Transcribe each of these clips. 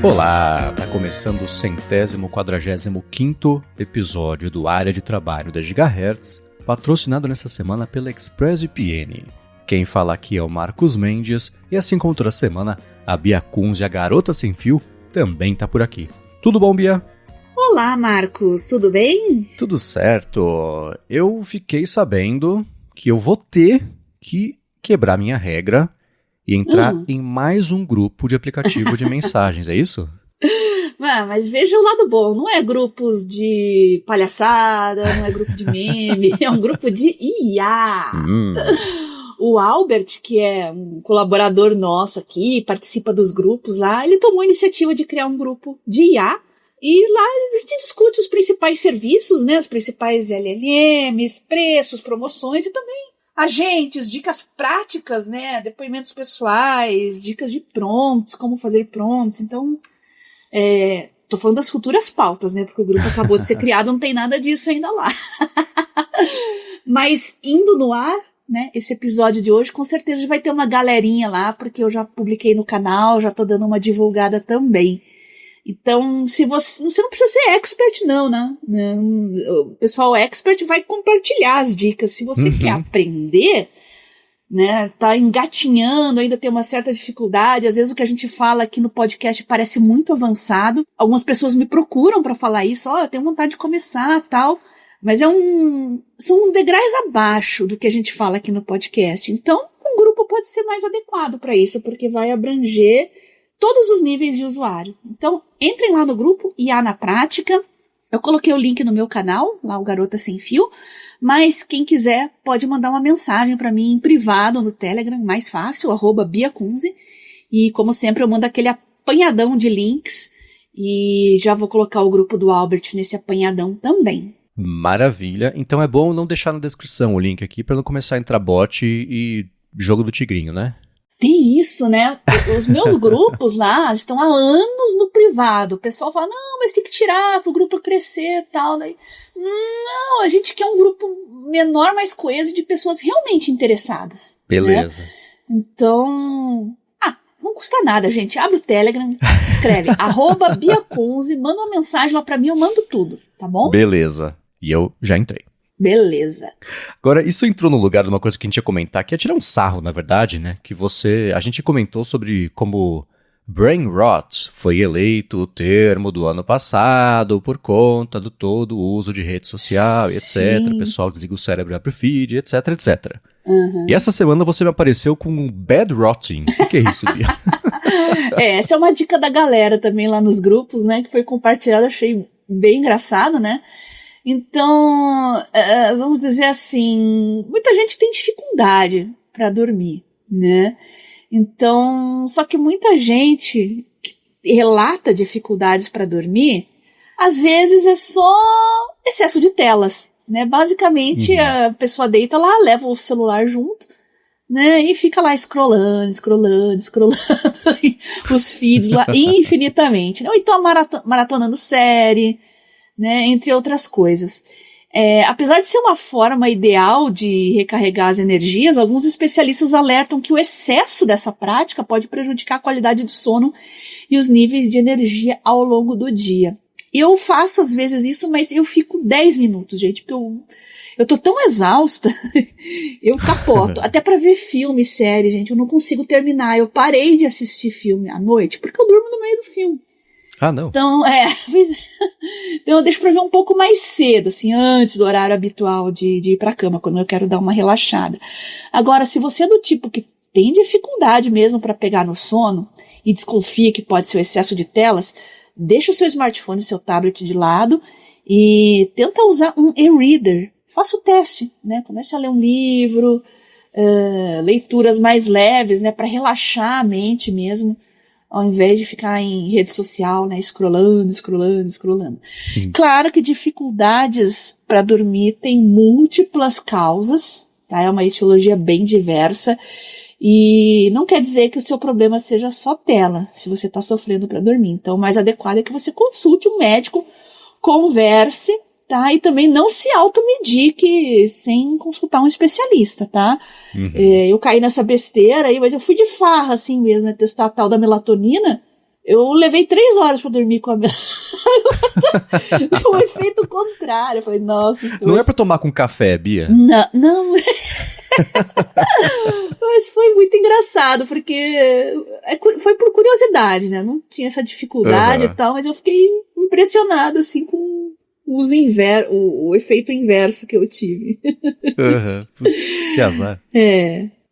Olá, tá começando o 145º episódio do Área de Trabalho da Gigahertz, patrocinado nessa semana pela ExpressVPN. Quem fala aqui é o Marcos Mendes, e assim como toda semana, a Bia Kunze, a garota sem fio, também tá por aqui. Tudo bom, Bia? Olá, Marcos, tudo bem? Tudo certo. Eu fiquei sabendo que eu vou ter que quebrar minha regra e entrar em mais um grupo de aplicativo de mensagens, é isso? Mas veja o lado bom, não é grupos de palhaçada, não é grupo de meme, é um grupo de IA. O Albert, que é um colaborador nosso aqui, participa dos grupos lá, ele tomou a iniciativa de criar um grupo de IA, e lá a gente discute os principais serviços, né, os principais LLMs, preços, promoções e também agentes, dicas práticas, né, depoimentos pessoais, dicas de prompts, como fazer prompts. Então, tô falando das futuras pautas, né, porque o grupo acabou de ser criado, não tem nada disso ainda lá. Mas indo no ar, né, esse episódio de hoje, com certeza vai ter uma galerinha lá, porque eu já publiquei no canal, já tô dando uma divulgada também. Então, se você não precisa ser expert, não, né? O pessoal expert vai compartilhar as dicas. Se você quer aprender, né, tá engatinhando, ainda tem uma certa dificuldade, às vezes o que a gente fala aqui no podcast parece muito avançado. Algumas pessoas me procuram para falar isso, eu tenho vontade de começar, tal, mas são uns degraus abaixo do que a gente fala aqui no podcast. Então, um grupo pode ser mais adequado para isso, porque vai abranger todos os níveis de usuário. Então, entrem lá no grupo IA na Prática. Eu coloquei o link no meu canal, lá o Garota Sem Fio, mas quem quiser pode mandar uma mensagem para mim em privado no Telegram, mais fácil, @BiaKunze. E como sempre eu mando aquele apanhadão de links e já vou colocar o grupo do Albert nesse apanhadão também. Maravilha. Então é bom não deixar na descrição o link aqui para não começar a entrar bot e jogo do tigrinho, né? Tem isso, né? Os meus grupos lá estão há anos no privado. O pessoal fala, não, mas tem que tirar para o grupo crescer e tal. Daí, não, a gente quer um grupo menor, mais coeso, de pessoas realmente interessadas. Beleza. Né? Então, não custa nada, gente. Abre o Telegram, escreve @BiaKunze, manda uma mensagem lá para mim, eu mando tudo, tá bom? Beleza. E eu já entrei. Beleza. Agora, isso entrou no lugar de uma coisa que a gente ia comentar, que é tirar um sarro, na verdade, né? Que a gente comentou sobre como brain rot foi eleito o termo do ano passado por conta do todo o uso de rede social e etc. O pessoal desliga o cérebro, abre o feed, etc, etc. E essa semana você me apareceu com um bad rotting. O que é isso, Bia? Essa é uma dica da galera também lá nos grupos, né? Que foi compartilhada, achei bem engraçado, né? Então, vamos dizer assim, muita gente tem dificuldade para dormir, né? Então, só que muita gente relata dificuldades para dormir, às vezes é só excesso de telas, né? Basicamente, a pessoa deita lá, leva o celular junto, né? E fica lá scrollando os feeds lá infinitamente, né? Ou então maratonando série, né, entre outras coisas. Apesar de ser uma forma ideal de recarregar as energias, alguns especialistas alertam que o excesso dessa prática pode prejudicar a qualidade do sono e os níveis de energia ao longo do dia. Eu faço às vezes isso, mas eu fico 10 minutos, gente, porque eu tô tão exausta, eu capoto. Até pra ver filme, série, gente, eu não consigo terminar. Eu parei de assistir filme à noite, porque eu durmo no meio do filme. Ah, não. Então, então eu deixo pra ver um pouco mais cedo, assim, antes do horário habitual de ir pra cama, quando eu quero dar uma relaxada. Agora, se você é do tipo que tem dificuldade mesmo pra pegar no sono e desconfia que pode ser o excesso de telas, deixa o seu smartphone, o seu tablet de lado e tenta usar um e-reader. Faça o teste, né? Comece a ler um livro, leituras mais leves, né? Pra relaxar a mente mesmo, ao invés de ficar em rede social, né, scrollando. Claro que dificuldades para dormir tem múltiplas causas, tá? É uma etiologia bem diversa e não quer dizer que o seu problema seja só tela, se você está sofrendo para dormir. Então, o mais adequado é que você consulte um médico, converse, tá? E também não se automedique sem consultar um especialista, tá? Eu caí nessa besteira aí, mas eu fui de farra assim mesmo, testar a tal da melatonina. Eu levei 3 horas pra dormir com a minha. O efeito contrário. Eu falei, nossa. Não é pra tomar com café, Bia? Não, não. Mas foi muito engraçado, porque foi por curiosidade, né? Não tinha essa dificuldade e tal, mas eu fiquei impressionada, assim, com o efeito inverso que eu tive. Putz, que azar.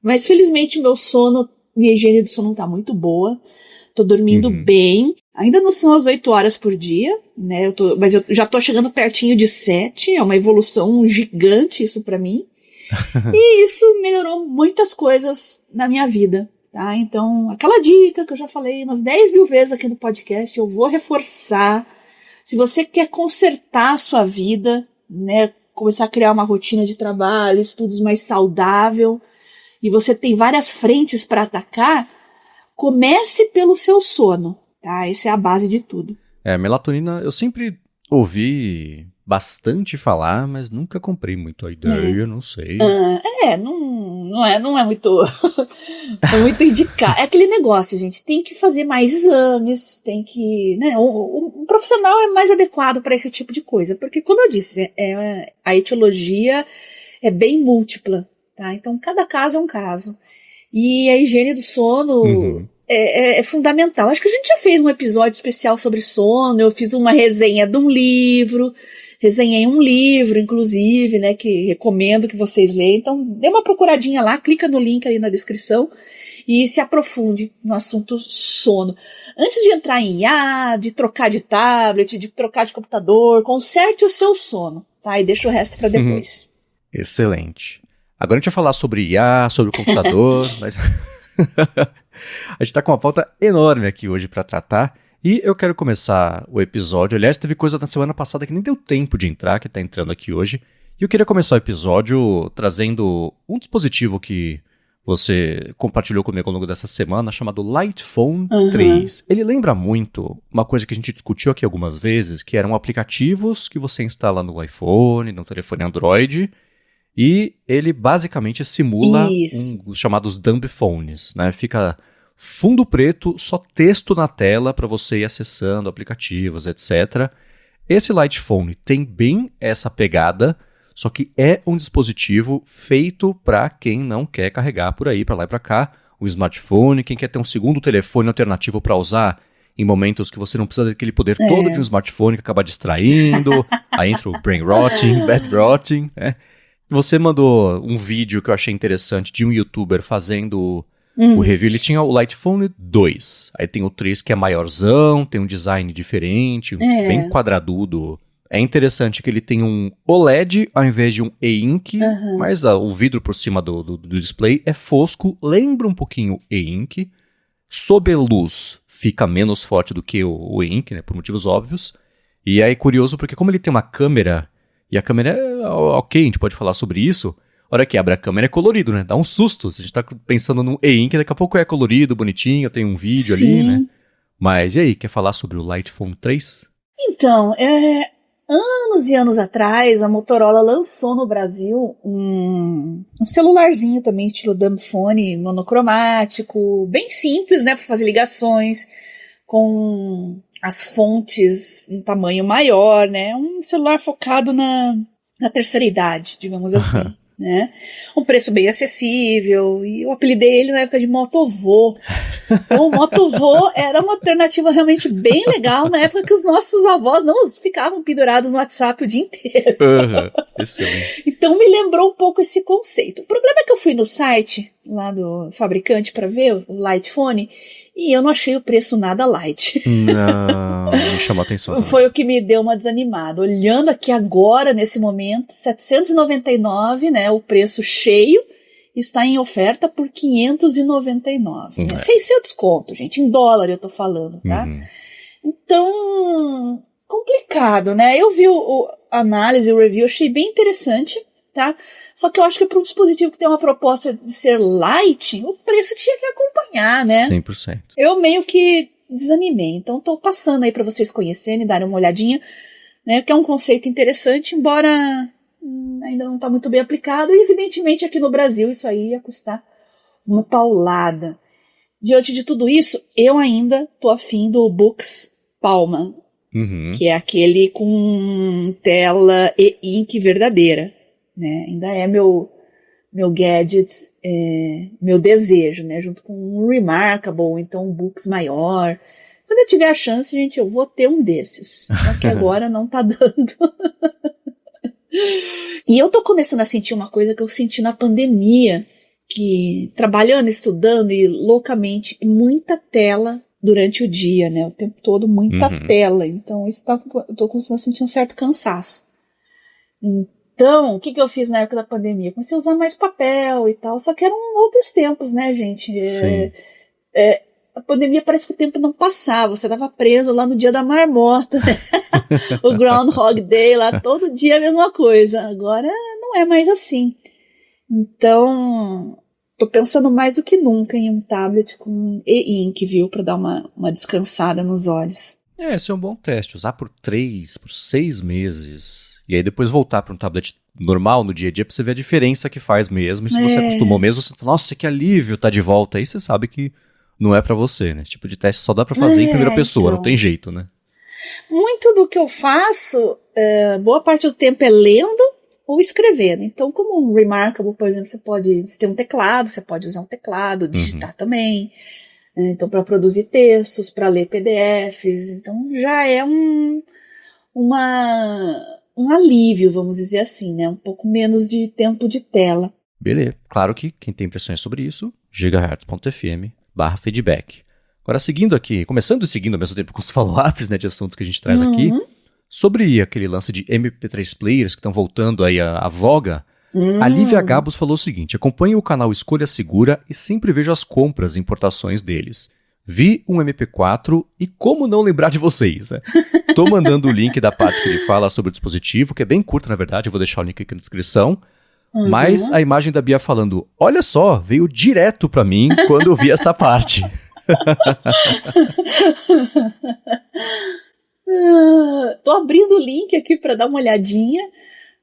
Mas felizmente minha higiene do sono não tá muito boa. Tô dormindo bem. Ainda não são as 8 horas por dia, né? Mas eu já tô chegando pertinho de 7. É uma evolução gigante isso pra mim. E isso melhorou muitas coisas na minha vida, tá? Então, aquela dica que eu já falei umas 10 mil vezes aqui no podcast, eu vou reforçar. Se você quer consertar a sua vida, né? Começar a criar uma rotina de trabalho, estudos mais saudável, e você tem várias frentes para atacar, comece pelo seu sono, tá? Essa é a base de tudo. Melatonina, eu sempre ouvi bastante falar, mas nunca comprei muito a ideia, não sei. Não é muito, é muito indicado. É aquele negócio, gente, tem que fazer mais exames, tem que, né, o profissional é mais adequado para esse tipo de coisa, porque como eu disse, a etiologia é bem múltipla, tá? Então cada caso é um caso. E a higiene do sono é fundamental. Acho que a gente já fez um episódio especial sobre sono, eu fiz uma resenha de um livro, resenhei um livro, inclusive, né, que recomendo que vocês leiam. Então, dê uma procuradinha lá, clica no link aí na descrição e se aprofunde no assunto sono. Antes de entrar em IA, de trocar de tablet, de trocar de computador, conserte o seu sono, tá? E deixa o resto para depois. Excelente. Agora a gente vai falar sobre IA, sobre o computador, mas a gente tá com uma pauta enorme aqui hoje para tratar. E eu quero começar o episódio. Aliás, teve coisa na semana passada que nem deu tempo de entrar, que tá entrando aqui hoje. E eu queria começar o episódio trazendo um dispositivo que você compartilhou comigo ao longo dessa semana, chamado Lightphone 3. Ele lembra muito uma coisa que a gente discutiu aqui algumas vezes, que eram aplicativos que você instala no iPhone, no telefone Android, e ele basicamente simula os chamados dumb phones, né? Fica fundo preto, só texto na tela para você ir acessando aplicativos, etc. Esse Lightphone tem bem essa pegada, só que é um dispositivo feito para quem não quer carregar por aí, para lá e para cá, o smartphone, quem quer ter um segundo telefone alternativo para usar em momentos que você não precisa daquele poder todo de um smartphone que acaba distraindo, aí entra o brain rotting, bad rotting, né? Você mandou um vídeo que eu achei interessante de um youtuber fazendo o review. Ele tinha o Lightphone 2. Aí tem o 3 que é maiorzão, tem um design diferente, bem quadradudo. É interessante que ele tem um OLED ao invés de um e-ink, mas o vidro por cima do display é fosco, lembra um pouquinho e-ink. Sob a luz fica menos forte do que o e-ink, né, por motivos óbvios. E aí é curioso porque como ele tem uma câmera, e a câmera é ok, a gente pode falar sobre isso. A hora que abre a câmera é colorido, né? Dá um susto. Se a gente tá pensando no e-ink, daqui a pouco é colorido, bonitinho, tem um vídeo ali, né? Mas e aí, quer falar sobre o Lightphone 3? Então, anos e anos atrás, a Motorola lançou no Brasil um celularzinho também, estilo dumb phone, monocromático, bem simples, né? Pra fazer ligações, com as fontes em tamanho maior, né? Um celular focado na terceira idade, digamos assim. Né? Um preço bem acessível, e eu apelidei ele na época de Motovô. Então o Motovô era uma alternativa realmente bem legal na época que os nossos avós não ficavam pendurados no WhatsApp o dia inteiro. Excelente. Então me lembrou um pouco esse conceito. O problema é que eu fui no site lá do fabricante para ver o Lightphone e eu não achei o preço nada light. Não, me chamou a atenção também. Foi o que me deu uma desanimada. Olhando aqui agora, nesse momento, R$799, né, o preço cheio, está em oferta por R$599. Né? Sem ser o desconto, gente, em dólar eu tô falando, tá? Então, complicado, né? Eu vi a análise, o review, achei bem interessante, tá? Só que eu acho que para um dispositivo que tem uma proposta de ser light, o preço tinha que acompanhar, né? 100%. Eu meio que desanimei, então tô passando aí para vocês conhecerem, darem uma olhadinha, né? Que é um conceito interessante, embora ainda não tá muito bem aplicado, e evidentemente aqui no Brasil isso aí ia custar uma paulada. diante de tudo isso, eu ainda tô afim do Boox Palma, que é aquele com tela e ink verdadeira, né? Ainda é meu gadget, meu desejo, né? Junto com um Remarkable, então um Boox maior. Quando eu tiver a chance, gente, eu vou ter um desses. Só que agora não tá dando. E eu tô começando a sentir uma coisa que eu senti na pandemia, que trabalhando, estudando e loucamente, muita tela durante o dia, né? O tempo todo, muita tela. Então, eu tô começando a sentir um certo cansaço. Então, o que eu fiz na época da pandemia? Comecei a usar mais papel e tal, só que eram outros tempos, né, gente? Sim. A pandemia parece que o tempo não passava, você estava preso lá no dia da marmota, né? O Groundhog Day lá, todo dia a mesma coisa. Agora não é mais assim. Então, tô pensando mais do que nunca em um tablet com e-ink, viu? Para dar uma descansada nos olhos. Esse é um bom teste, usar por 6 meses, e aí depois voltar para um tablet normal no dia a dia pra você ver a diferença que faz mesmo, e se você acostumou mesmo, você fala, nossa, que alívio, tá de volta, aí você sabe que não é pra você, né? Esse tipo de teste só dá pra fazer em primeira pessoa, então, não tem jeito, né? Muito do que eu faço, boa parte do tempo é lendo ou escrevendo. Então, como um Remarkable, por exemplo, você tem um teclado, você pode usar um teclado, digitar também. Então, para produzir textos, para ler PDFs. Então, já é um alívio, vamos dizer assim, né? Um pouco menos de tempo de tela. Beleza. Claro que quem tem impressões sobre isso, gigahertz.fm/feedback. Agora, começando e seguindo ao mesmo tempo com os follow-ups, né, de assuntos que a gente traz aqui, sobre aquele lance de MP3 players que estão voltando aí à voga, a Lívia Gabos falou o seguinte: acompanho o canal Escolha Segura e sempre vejo as compras e importações deles. Vi um MP4 e como não lembrar de vocês, né? Tô mandando o link da parte que ele fala sobre o dispositivo, que é bem curto, na verdade, eu vou deixar o link aqui na descrição. Mas a imagem da Bia falando, olha só, veio direto pra mim quando eu vi essa parte. Tô abrindo o link aqui pra dar uma olhadinha.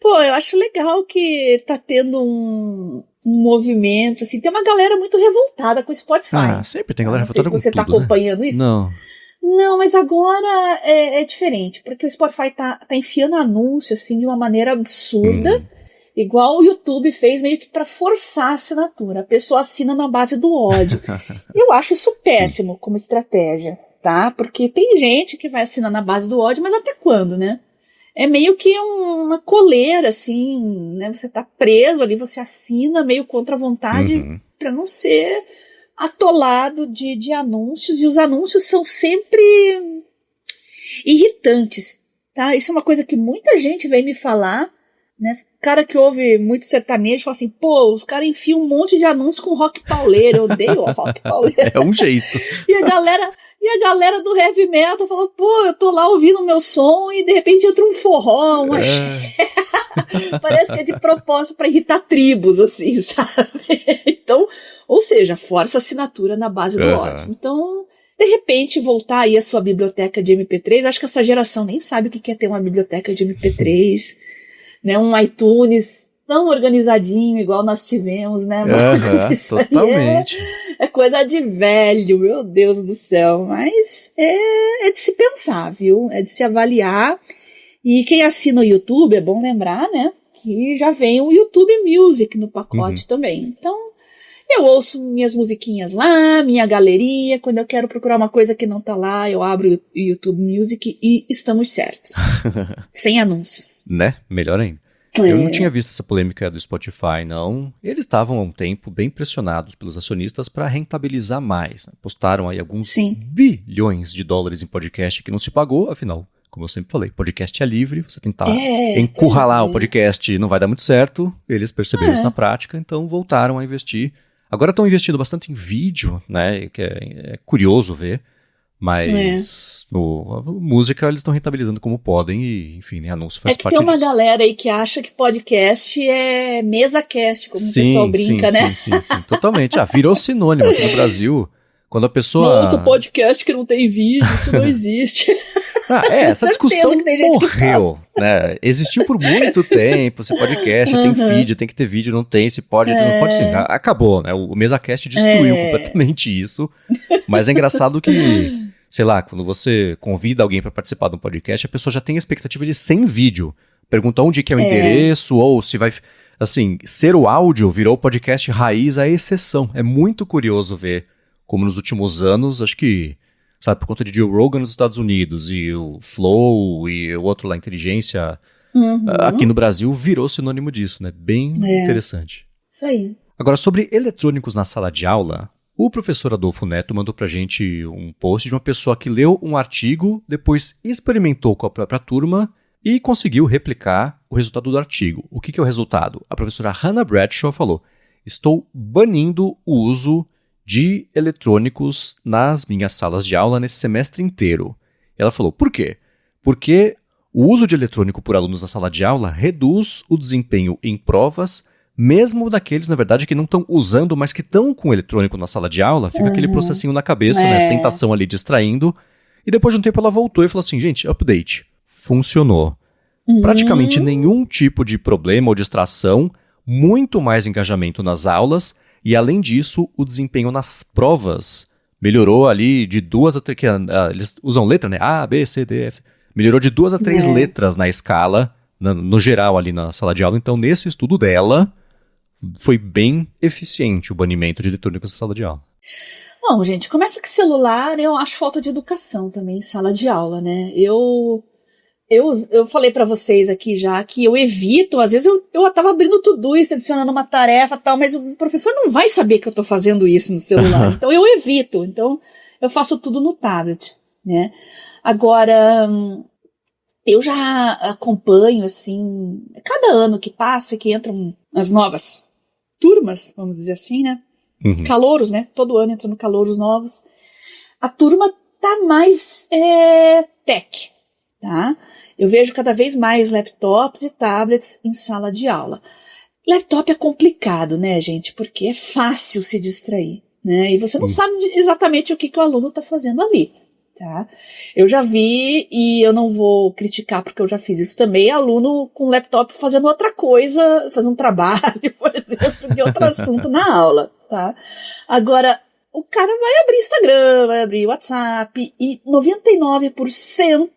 Pô, eu acho legal que tá tendo um movimento, assim, tem uma galera muito revoltada com o Spotify. Sempre tem galera revoltada com tudo, não sei se você tá acompanhando isso. Não, mas agora é diferente, porque o Spotify tá enfiando anúncio, assim, de uma maneira absurda, igual o YouTube fez, meio que pra forçar a assinatura. A pessoa assina na base do ódio. Eu acho isso péssimo como estratégia, tá? Porque tem gente que vai assinar na base do ódio, mas até quando, né? É meio que uma coleira, assim, né? Você tá preso ali, você assina meio contra a vontade pra não ser atolado de anúncios, e os anúncios são sempre irritantes, tá? Isso é uma coisa que muita gente vem me falar, né? Cara que ouve muito sertanejo fala assim, pô, os caras enfiam um monte de anúncios com rock pauleiro, eu odeio o rock pauleiro. É um jeito. E a galera do heavy metal falou, pô, eu tô lá ouvindo o meu som e de repente entra um forró, uma parece que é de propósito pra irritar tribos, assim, sabe? Então, ou seja, força a assinatura na base do ódio. Então, de repente, voltar aí a sua biblioteca de MP3, acho que essa geração nem sabe o que é ter uma biblioteca de MP3, né? Um iTunes tão organizadinho, igual nós tivemos, né, Marcos? Isso totalmente. É coisa de velho, meu Deus do céu. Mas é de se pensar, viu? É de se avaliar. E quem assina o YouTube, é bom lembrar, né, que já vem o YouTube Music no pacote também. Então, eu ouço minhas musiquinhas lá, minha galeria. Quando eu quero procurar uma coisa que não tá lá, eu abro o YouTube Music e estamos certos. Sem anúncios. Né? Melhor ainda. Eu não tinha visto essa polêmica do Spotify, não. Eles estavam há um tempo bem pressionados pelos acionistas para rentabilizar mais. Né? Postaram aí alguns bilhões de dólares em podcast que não se pagou, afinal, como eu sempre falei, podcast é livre, você tentar encurralar o podcast não vai dar muito certo. Eles perceberam isso na prática, então voltaram a investir. Agora estão investindo bastante em vídeo, né? Que é curioso ver. Mas a música eles estão rentabilizando como podem e, enfim, né, anúncio faz parte disso. Tem uma galera aí que acha que podcast é mesa cast, como o pessoal brinca, né? Sim, totalmente. Virou sinônimo aqui no Brasil. Quando a pessoa... Nossa, podcast que não tem vídeo, isso não existe. Essa discussão morreu, né? Existiu por muito tempo, esse podcast tem feed, tem que ter vídeo, não tem, se pode, não pode sim. Acabou, né? O MesaCast destruiu completamente isso. Mas é engraçado que, sei lá, quando você convida alguém para participar de um podcast, a pessoa já tem a expectativa de sem vídeo. Pergunta onde que é o endereço, ou se vai... Assim, ser o áudio virou podcast raiz a exceção. É muito curioso ver como nos últimos anos, acho que, sabe, por conta de Joe Rogan nos Estados Unidos e o Flow e o outro lá, Inteligência, aqui no Brasil, virou sinônimo disso, né? Bem interessante. Isso aí. Agora, sobre eletrônicos na sala de aula, o professor Adolfo Neto mandou pra gente um post de uma pessoa que leu um artigo, depois experimentou com a própria turma e conseguiu replicar o resultado do artigo. O que é o resultado? A professora Hannah Bradshaw falou: estou banindo o uso de eletrônicos nas minhas salas de aula nesse semestre inteiro. Ela falou, por quê? Porque o uso de eletrônico por alunos na sala de aula reduz o desempenho em provas, mesmo daqueles, na verdade, que não estão usando, mas que estão com o eletrônico na sala de aula, fica aquele processinho na cabeça, né? Tentação ali distraindo. E depois de um tempo ela voltou e falou assim, gente, update, funcionou. Praticamente nenhum tipo de problema ou distração, muito mais engajamento nas aulas. E, além disso, o desempenho nas provas melhorou ali de 2 a 3... eles usam letra, né? A, B, C, D, F. Melhorou de 2 a 3 letras na escala, no geral ali na sala de aula. Então, nesse estudo dela, foi bem eficiente o banimento de eletrônicos na sala de aula. Bom, gente, começa que celular, eu acho falta de educação também em sala de aula, né? Eu falei pra vocês aqui já que eu evito, às vezes eu tava abrindo tudo isso, adicionando uma tarefa e tal, mas o professor não vai saber que eu tô fazendo isso no celular, então eu evito, então eu faço tudo no tablet, né? Agora, eu já acompanho, assim, cada ano que passa, que entram as novas turmas, vamos dizer assim, né? Calouros, né? Todo ano entram calouros novos. A turma tá mais tech, tá? Eu vejo cada vez mais laptops e tablets em sala de aula. Laptop é complicado, né, gente? Porque é fácil se distrair, né? E você não sabe exatamente o que o aluno está fazendo ali, tá? Eu já vi, e eu não vou criticar porque eu já fiz isso também, aluno com laptop fazendo outra coisa, fazendo um trabalho, por exemplo, de outro assunto na aula, tá? Agora, o cara vai abrir Instagram, vai abrir WhatsApp, e 99%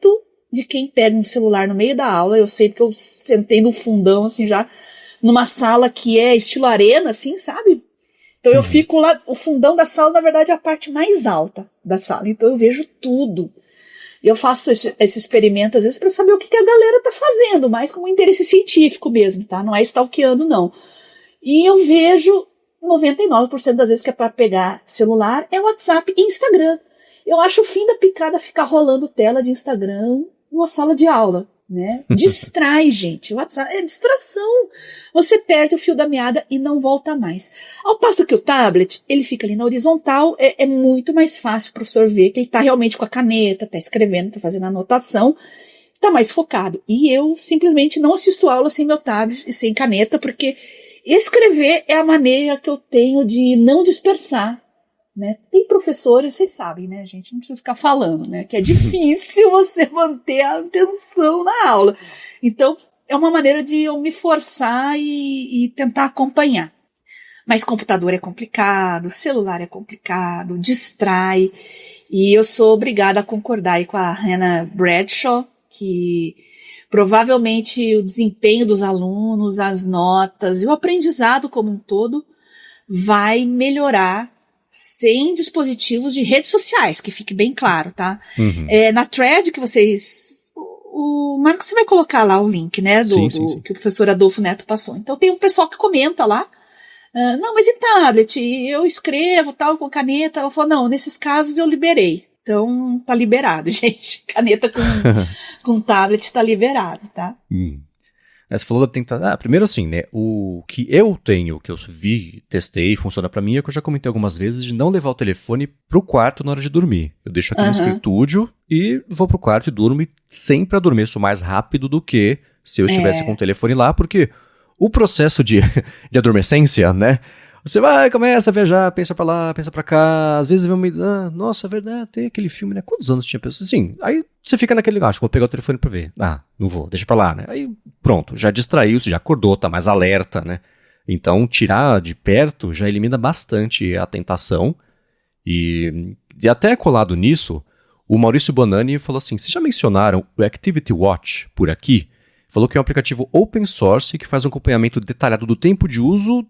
de quem pega um celular no meio da aula, eu sei porque eu sentei no fundão, assim, já, numa sala que é estilo arena, assim, sabe? Então eu fico lá, o fundão da sala, na verdade, é a parte mais alta da sala, então eu vejo tudo. E eu faço esse experimento, às vezes, para saber o que a galera tá fazendo, mais como interesse científico mesmo, tá? Não é stalkeando, não. E eu vejo 99% das vezes que é para pegar celular, é WhatsApp e Instagram. Eu acho o fim da picada ficar rolando tela de Instagram numa sala de aula, né? Distrai, gente. O WhatsApp é distração. Você perde o fio da meada e não volta mais. Ao passo que o tablet, ele fica ali na horizontal, é muito mais fácil o professor ver que ele tá realmente com a caneta, tá escrevendo, tá fazendo anotação, tá mais focado. E eu simplesmente não assisto aula sem meu tablet e sem caneta, porque escrever é a maneira que eu tenho de não dispersar, né? Tem professores, vocês sabem, né, gente? Não precisa ficar falando, né? Que é difícil você manter a atenção na aula. Então, é uma maneira de eu me forçar e tentar acompanhar. Mas computador é complicado, celular é complicado, distrai. E eu sou obrigada a concordar aí com a Hannah Bradshaw, que provavelmente o desempenho dos alunos, as notas e o aprendizado como um todo vai melhorar sem dispositivos de redes sociais, que fique bem claro, tá? Na thread que vocês... O Marcos, você vai colocar lá o link, né? Sim. Que o professor Adolfo Neto passou. Então tem um pessoal que comenta lá. Não, mas e tablet? Eu escrevo tal com caneta. Ela falou, não, nesses casos eu liberei. Então tá liberado, gente. Caneta com tablet tá liberado, tá? Você falou da tentativa. Primeiro assim, né? O que eu tenho, que eu vi, testei, funciona pra mim, é que eu já comentei algumas vezes de não levar o telefone pro quarto na hora de dormir. Eu deixo aqui no escritúdio e vou pro quarto e durmo, e sempre adormeço mais rápido do que se eu estivesse com o telefone lá, porque o processo de adormecência, né? Você vai, começa a viajar, pensa pra lá, pensa pra cá, às vezes vê nossa, é verdade, tem aquele filme, né? Quantos anos tinha pessoa? Assim, aí você fica naquele, acho, vou pegar o telefone pra ver. Não vou, deixa pra lá, né? Aí pronto, já distraiu, você já acordou, tá mais alerta, né? Então, tirar de perto já elimina bastante a tentação. E até colado nisso, o Maurício Bonani falou assim, vocês já mencionaram o Activity Watch por aqui? Falou que é um aplicativo open source que faz um acompanhamento detalhado do tempo de uso, o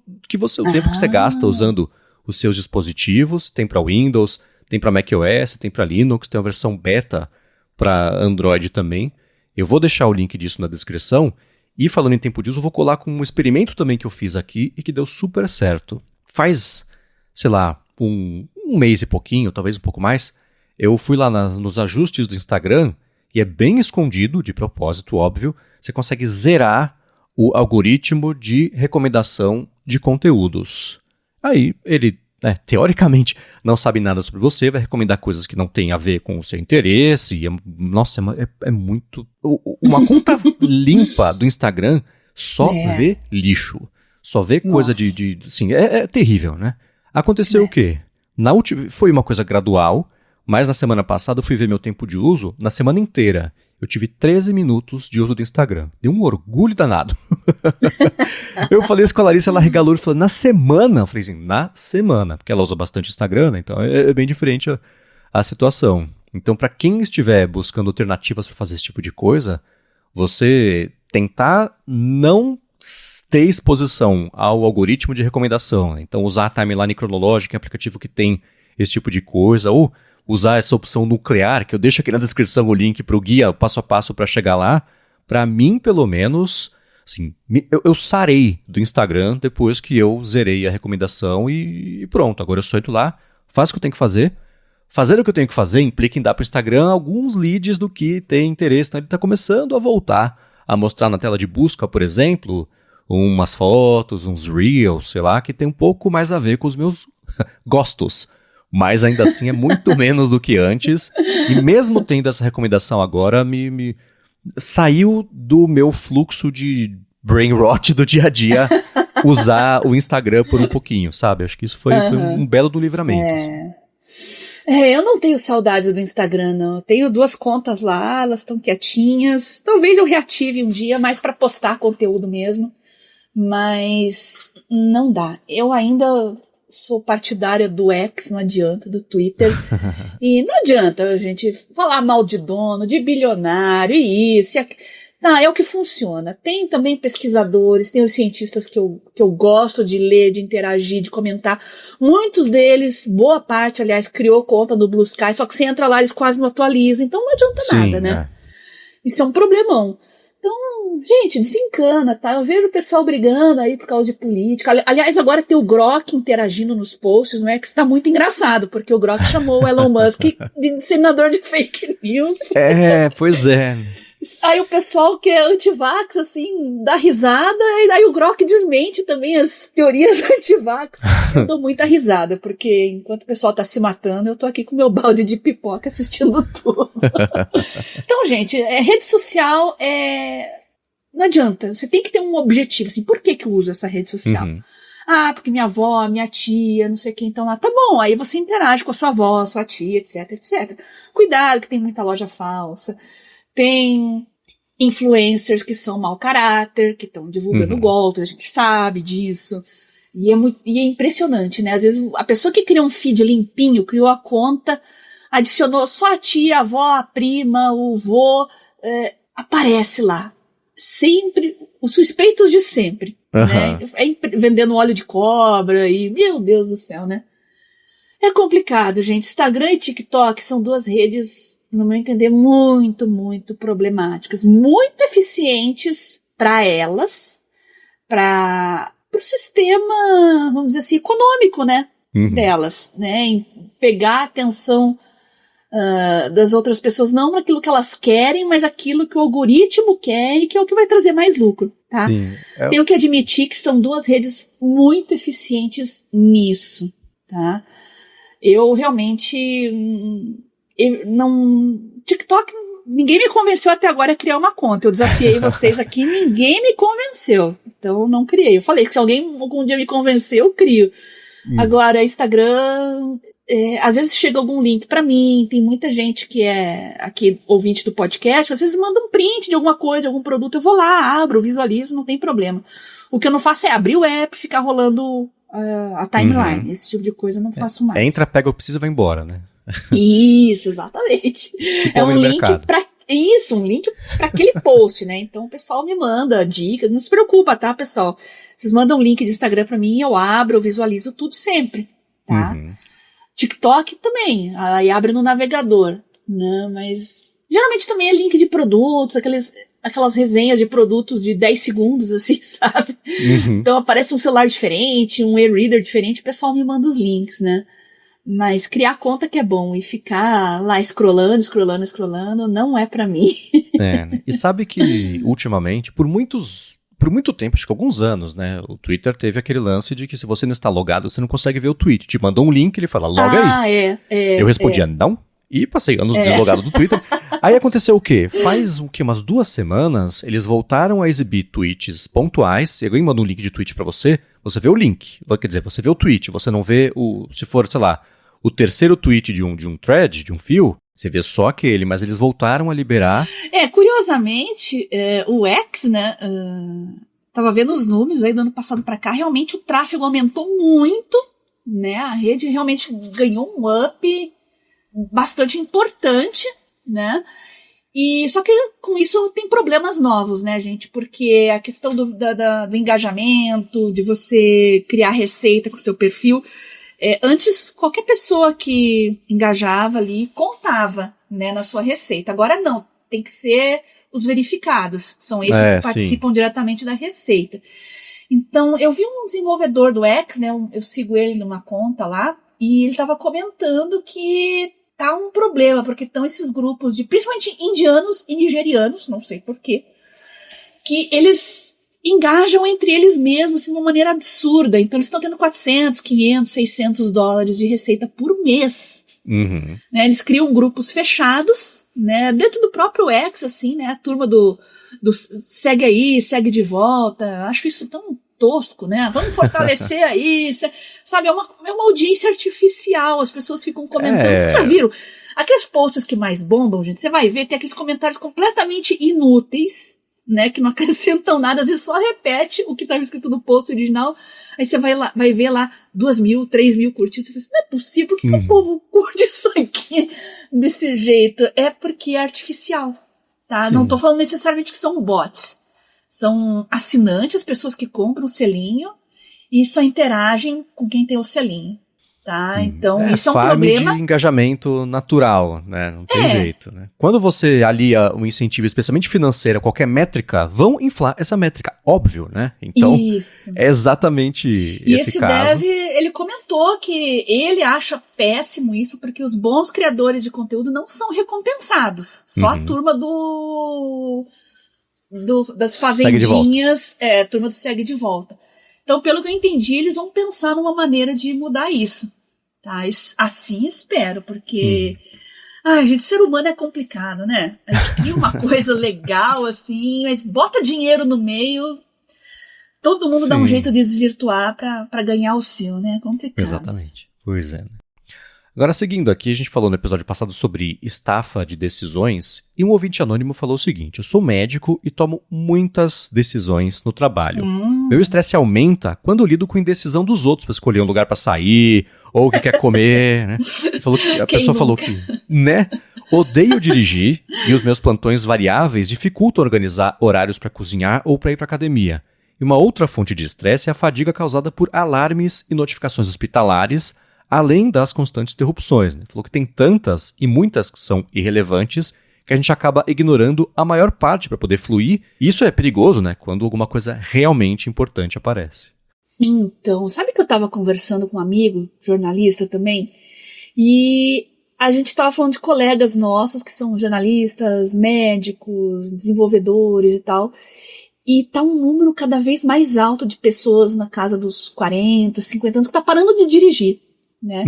tempo que você gasta usando os seus dispositivos. Tem para Windows, tem para macOS, tem para Linux, tem uma versão beta para Android também. Eu vou deixar o link disso na descrição. E falando em tempo de uso, eu vou colar com um experimento também que eu fiz aqui e que deu super certo. Faz, sei lá, um mês e pouquinho, talvez um pouco mais, eu fui lá nos ajustes do Instagram e é bem escondido, de propósito, óbvio, você consegue zerar o algoritmo de recomendação de conteúdos. Aí ele, teoricamente, não sabe nada sobre você, vai recomendar coisas que não têm a ver com o seu interesse. E é muito... Uma conta limpa do Instagram só vê lixo. Só vê coisa assim, é terrível, né? Aconteceu o quê? Foi uma coisa gradual, mas na semana passada eu fui ver meu tempo de uso, na semana inteira. Eu tive 13 minutos de uso do Instagram. Deu um orgulho danado. Eu falei isso com a Larissa, ela regalou e falou, na semana? Eu falei assim, na semana. Porque ela usa bastante Instagram, né? Então é bem diferente a situação. Então, para quem estiver buscando alternativas para fazer esse tipo de coisa, você tentar não ter exposição ao algoritmo de recomendação. Então, usar a timeline cronológica em aplicativo que tem esse tipo de coisa, ou usar essa opção nuclear, que eu deixo aqui na descrição o link para o guia passo a passo para chegar lá. Para mim, pelo menos, assim, eu sarei do Instagram depois que eu zerei a recomendação e pronto. Agora eu só entro lá, faço o que eu tenho que fazer. Fazer o que eu tenho que fazer implica em dar para o Instagram alguns leads do que tem interesse. Então ele está começando a voltar a mostrar na tela de busca, por exemplo, umas fotos, uns reels, sei lá, que tem um pouco mais a ver com os meus gostos. Mas ainda assim é muito menos do que antes. E mesmo tendo essa recomendação agora, me saiu do meu fluxo de brain rot do dia a dia usar o Instagram por um pouquinho, sabe? Acho que isso foi um belo do livramento. Assim. Eu não tenho saudades do Instagram, não. Eu tenho 2 contas lá, elas estão quietinhas. Talvez eu reative um dia, mais para postar conteúdo mesmo. Mas não dá. Eu ainda sou partidária do X, não adianta, do Twitter. E não adianta a gente falar mal de dono, de bilionário, e isso, e aquilo. Não, é o que funciona. Tem também pesquisadores, tem os cientistas que eu gosto de ler, de interagir, de comentar. Muitos deles, boa parte, aliás, criou conta no Blue Sky, só que você entra lá, eles quase não atualizam, então não adianta nada, né? Isso é um problemão. Então, gente, desencana, tá? Eu vejo o pessoal brigando aí por causa de política. Aliás, agora tem o Grok interagindo nos posts, não é? Que está muito engraçado, porque o Grok chamou o Elon Musk de disseminador de fake news. Pois é. Aí o pessoal que é anti-vax, assim, dá risada, e daí o Grok desmente também as teorias anti-vax. Eu dou muita risada, porque enquanto o pessoal tá se matando, eu tô aqui com meu balde de pipoca assistindo tudo. Então, gente, rede social não adianta, você tem que ter um objetivo, assim, por que eu uso essa rede social? Porque minha avó, minha tia, não sei quem estão lá. Tá bom, aí você interage com a sua avó, sua tia, etc, etc. Cuidado, que tem muita loja falsa. Tem influencers que são mau caráter, que estão divulgando golpes, a gente sabe disso. E é impressionante, né? Às vezes a pessoa que cria um feed limpinho, criou a conta, adicionou só a tia, a avó, a prima, o vô, aparece lá. Sempre, os suspeitos de sempre. Né? Vendendo óleo de cobra e, meu Deus do céu, né? É complicado, gente. Instagram e TikTok são 2 redes, no meu entender, muito, muito problemáticas. Muito eficientes para elas, para o sistema, vamos dizer assim, econômico, né? Delas, né? Em pegar a atenção das outras pessoas, não naquilo que elas querem, mas aquilo que o algoritmo quer e que é o que vai trazer mais lucro, tá? Sim, Tenho que admitir que são 2 redes muito eficientes nisso, tá? Eu realmente TikTok ninguém me convenceu até agora a criar uma conta. Eu desafiei vocês aqui, ninguém me convenceu. Então eu não criei. Eu falei que se alguém algum dia me convencer, eu crio. Agora, Instagram, às vezes chega algum link pra mim, tem muita gente que é aqui ouvinte do podcast, às vezes manda um print de alguma coisa, de algum produto, eu vou lá, abro, visualizo, não tem problema. O que eu não faço é abrir o app, ficar rolando a timeline, esse tipo de coisa eu não faço mais. Entra, pega o que precisa e vai embora, né? Isso, exatamente. Tipo É um link mercado. pra isso, um link para aquele post, né? Então o pessoal me manda dicas, não se preocupa, tá, pessoal? Vocês mandam um link de Instagram pra mim, eu abro, eu visualizo tudo sempre, tá? TikTok também, aí abre no navegador, né? Mas geralmente também é link de produtos, aquelas resenhas de produtos de 10 segundos, assim, sabe? Então aparece um celular diferente, um e-reader diferente, o pessoal me manda os links, né? Mas criar conta que é bom e ficar lá scrollando não é pra mim. Né? E sabe que, ultimamente, por muito tempo, acho que alguns anos, né, o Twitter teve aquele lance de que se você não está logado, você não consegue ver o tweet. Te mandou um link, ele fala, loga aí. Eu respondia, não, e passei anos deslogado do Twitter. Aí aconteceu o quê? Faz umas 2 semanas, eles voltaram a exibir tweets pontuais. Se alguém manda um link de tweet pra você, você vê o link. Quer dizer, você vê o tweet, você não vê se for, sei lá, o terceiro tweet de um thread, de um fio, você vê só aquele, mas eles voltaram a liberar. Curiosamente, o X, né, tava vendo os números aí do ano passado pra cá, realmente o tráfego aumentou muito, né, a rede realmente ganhou um up bastante importante, né, e só que com isso tem problemas novos, né, gente, porque a questão do engajamento, de você criar receita com o seu perfil, antes, qualquer pessoa que engajava ali contava, né, na sua receita. Agora não, tem que ser os verificados. São esses que participam diretamente da receita. Então, eu vi um desenvolvedor do X, né, eu sigo ele numa conta lá, e ele estava comentando que tá um problema, porque estão esses grupos de, principalmente indianos e nigerianos, não sei porquê, que eles engajam entre eles mesmos assim, de uma maneira absurda. Então eles estão tendo 400, 500, 600 dólares de receita por mês. Né, eles criam grupos fechados, né, dentro do próprio X, assim, né, a turma do segue aí, segue de volta. Acho isso tão tosco, né? Vamos fortalecer aí, sabe? É uma audiência artificial, as pessoas ficam comentando. Vocês já viram? Aqueles posts que mais bombam, gente, você vai ver, tem aqueles comentários completamente inúteis, né, que não acrescentam nada, às vezes só repete o que estava escrito no post original, aí você vai ver lá 2.000, 3.000 curtidas, você fala, não é possível, por que o povo curte isso aqui desse jeito? É porque é artificial, tá? Sim. Não tô falando necessariamente que são bots, são assinantes, pessoas que compram o selinho e só interagem com quem tem o selinho. Tá, então isso é um problema de engajamento natural, né? Não tem jeito, né? Quando você alia um incentivo, especialmente financeiro, a qualquer métrica, vão inflar essa métrica, óbvio, né? Então, isso. É exatamente esse caso. Ele comentou que ele acha péssimo isso, porque os bons criadores de conteúdo não são recompensados. Só a turma das fazendinhas, turma do segue de volta. Então, pelo que eu entendi, eles vão pensar numa maneira de mudar isso. Tá? Assim espero, porque... gente, ser humano é complicado, né? A gente cria uma coisa legal, assim, mas bota dinheiro no meio, todo mundo dá um jeito de desvirtuar pra ganhar o seu, né? É complicado. Exatamente. Pois é, né? Agora, seguindo aqui, a gente falou no episódio passado sobre estafa de decisões, e um ouvinte anônimo falou o seguinte: eu sou médico e tomo muitas decisões no trabalho. Meu estresse aumenta quando eu lido com a indecisão dos outros para escolher um lugar para sair, ou o que quer comer, né? A pessoa falou que, né? Odeio dirigir e os meus plantões variáveis dificultam organizar horários para cozinhar ou para ir para academia. E uma outra fonte de estresse é a fadiga causada por alarmes e notificações hospitalares, além das constantes interrupções. Né? Falou que tem tantas e muitas que são irrelevantes que a gente acaba ignorando a maior parte para poder fluir. E isso é perigoso, né? Quando alguma coisa realmente importante aparece. Então, sabe que eu estava conversando com um amigo, jornalista também, e a gente estava falando de colegas nossos que são jornalistas, médicos, desenvolvedores e tal, e tá um número cada vez mais alto de pessoas na casa dos 40, 50 anos que tá parando de dirigir. Né?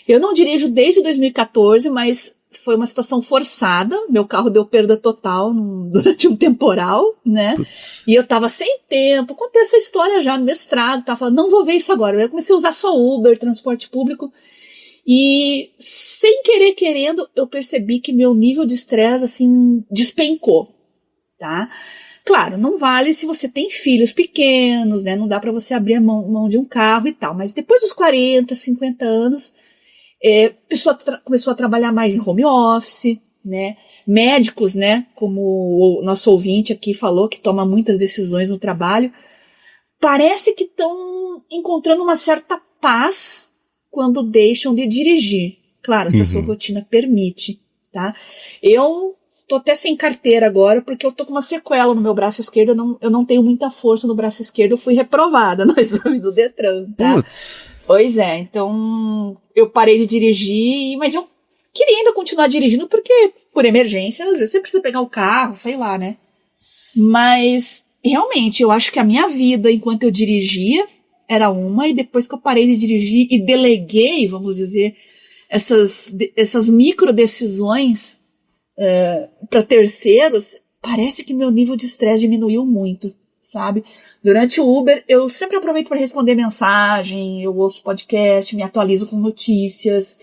Eu não dirijo desde 2014, mas foi uma situação forçada, meu carro deu perda total durante um temporal, né? Putz. E eu tava sem tempo, contei essa história já no mestrado, tava falando, não vou ver isso agora. Eu comecei a usar só Uber, transporte público, e sem querer querendo, eu percebi que meu nível de estresse, assim, despencou, tá? Claro, não vale se você tem filhos pequenos, né? Não dá pra você abrir a mão de um carro e tal, mas depois dos 40, 50 anos, a pessoa começou a trabalhar mais em home office, né? Médicos, né? Como o nosso ouvinte aqui falou, que toma muitas decisões no trabalho, parece que estão encontrando uma certa paz quando deixam de dirigir. Claro, se a sua rotina permite, tá? Eu tô até sem carteira agora, porque eu tô com uma sequela no meu braço esquerdo, eu não tenho muita força no braço esquerdo, eu fui reprovada no exame do Detran, tá? Putz. Pois é, então eu parei de dirigir, mas eu queria ainda continuar dirigindo, porque por emergência, às vezes você precisa pegar o carro, sei lá, né? Mas, realmente, eu acho que a minha vida enquanto eu dirigia era uma, e depois que eu parei de dirigir e deleguei, vamos dizer, essas micro decisões para terceiros, parece que meu nível de estresse diminuiu muito, sabe? Durante o Uber, eu sempre aproveito para responder mensagem, eu ouço podcast, me atualizo com notícias.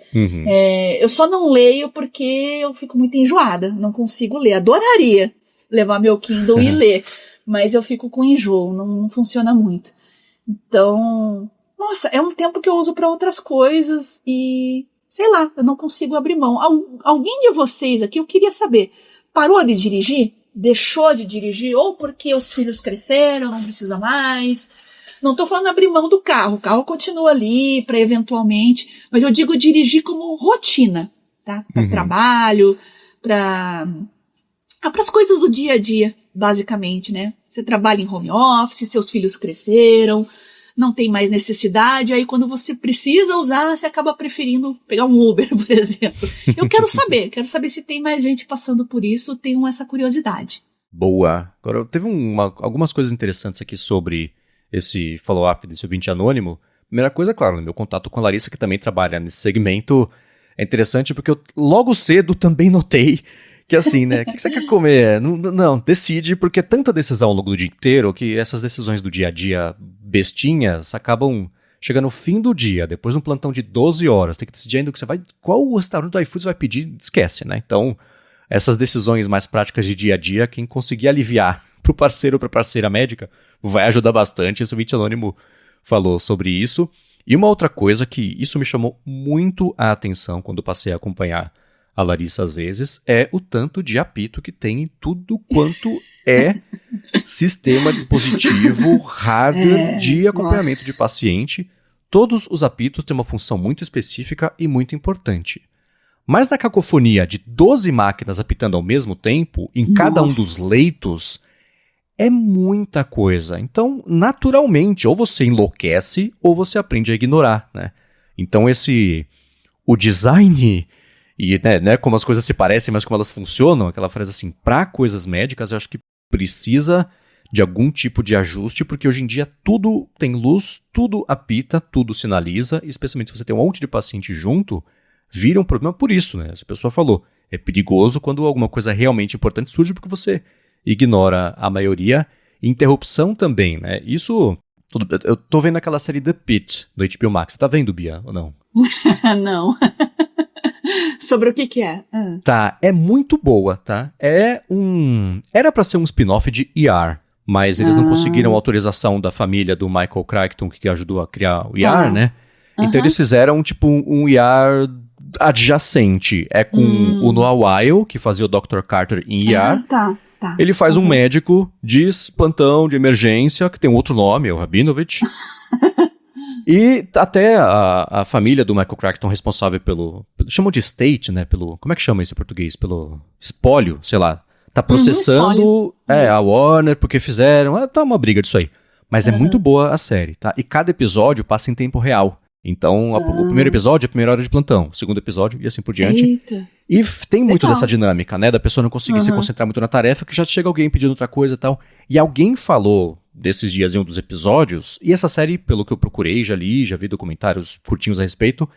Eu só não leio porque eu fico muito enjoada, não consigo ler. Adoraria levar meu Kindle e ler, mas eu fico com enjoo, não funciona muito. Então, nossa, é um tempo que eu uso para outras coisas e, sei lá, eu não consigo abrir mão. Alguém de vocês aqui, eu queria saber, parou de dirigir? Deixou de dirigir? Ou porque os filhos cresceram, não precisa mais? Não tô falando abrir mão do carro, o carro continua ali para eventualmente, mas eu digo dirigir como rotina, tá? Para trabalho, para as coisas do dia a dia, basicamente, né? Você trabalha em home office, seus filhos cresceram, não tem mais necessidade, aí quando você precisa usar, você acaba preferindo pegar um Uber, por exemplo. Eu quero saber se tem mais gente passando por isso, tenho essa curiosidade. Boa. Agora, teve algumas coisas interessantes aqui sobre esse follow-up desse ouvinte anônimo. Primeira coisa, claro, meu contato com a Larissa, que também trabalha nesse segmento, é interessante porque eu logo cedo também notei que assim, né, o que você quer comer? Não, decide, porque é tanta decisão ao longo do dia inteiro que essas decisões do dia a dia bestinhas acabam chegando no fim do dia, depois de um plantão de 12 horas, tem que decidir ainda qual o restaurante do iFood você vai pedir, esquece, né? Então, essas decisões mais práticas de dia a dia, quem conseguir aliviar pro parceiro ou pra parceira médica, vai ajudar bastante. Esse ouvinte anônimo falou sobre isso. E uma outra coisa que isso me chamou muito a atenção quando passei a acompanhar a Larissa às vezes, é o tanto de apito que tem em tudo quanto é sistema, dispositivo, hardware de acompanhamento de paciente. Todos os apitos têm uma função muito específica e muito importante. Mas na cacofonia de 12 máquinas apitando ao mesmo tempo, em cada um dos leitos, é muita coisa. Então, naturalmente, ou você enlouquece ou você aprende a ignorar, né? Então o design e né, como as coisas se parecem, mas como elas funcionam, aquela frase assim, para coisas médicas, eu acho que precisa de algum tipo de ajuste, porque hoje em dia tudo tem luz, tudo apita, tudo sinaliza, e especialmente se você tem um monte de paciente junto, vira um problema por isso, né? Essa pessoa falou, é perigoso quando alguma coisa realmente importante surge porque você ignora a maioria. Interrupção também, né? Isso, eu tô vendo aquela série The Pitt, do HBO Max, você tá vendo, Bia, ou não? Não. Sobre o que é? Tá, é muito boa, tá? Era pra ser um spin-off de ER, mas eles não conseguiram a autorização da família do Michael Crichton, que ajudou a criar o ER, né? Então eles fizeram, tipo, um ER adjacente. É com o Noah Wyle, que fazia o Dr. Carter em ER. Tá. Ele faz um médico de plantão, de emergência, que tem um outro nome, é o Rabinovich. E até a família do Michael Crichton responsável chamam de estate, né? Como é que chama isso em português? Pelo espólio, sei lá. Tá processando a Warner porque fizeram. Tá uma briga disso aí. Mas é muito boa a série, tá? E cada episódio passa em tempo real. Então, o primeiro episódio é a primeira hora de plantão, o segundo episódio e assim por diante. Eita. E tem muito dessa dinâmica, né? Da pessoa não conseguir se concentrar muito na tarefa, que já chega alguém pedindo outra coisa e tal. E alguém falou desses dias em um dos episódios, e essa série, pelo que eu procurei, já li, já vi documentários curtinhos a respeito,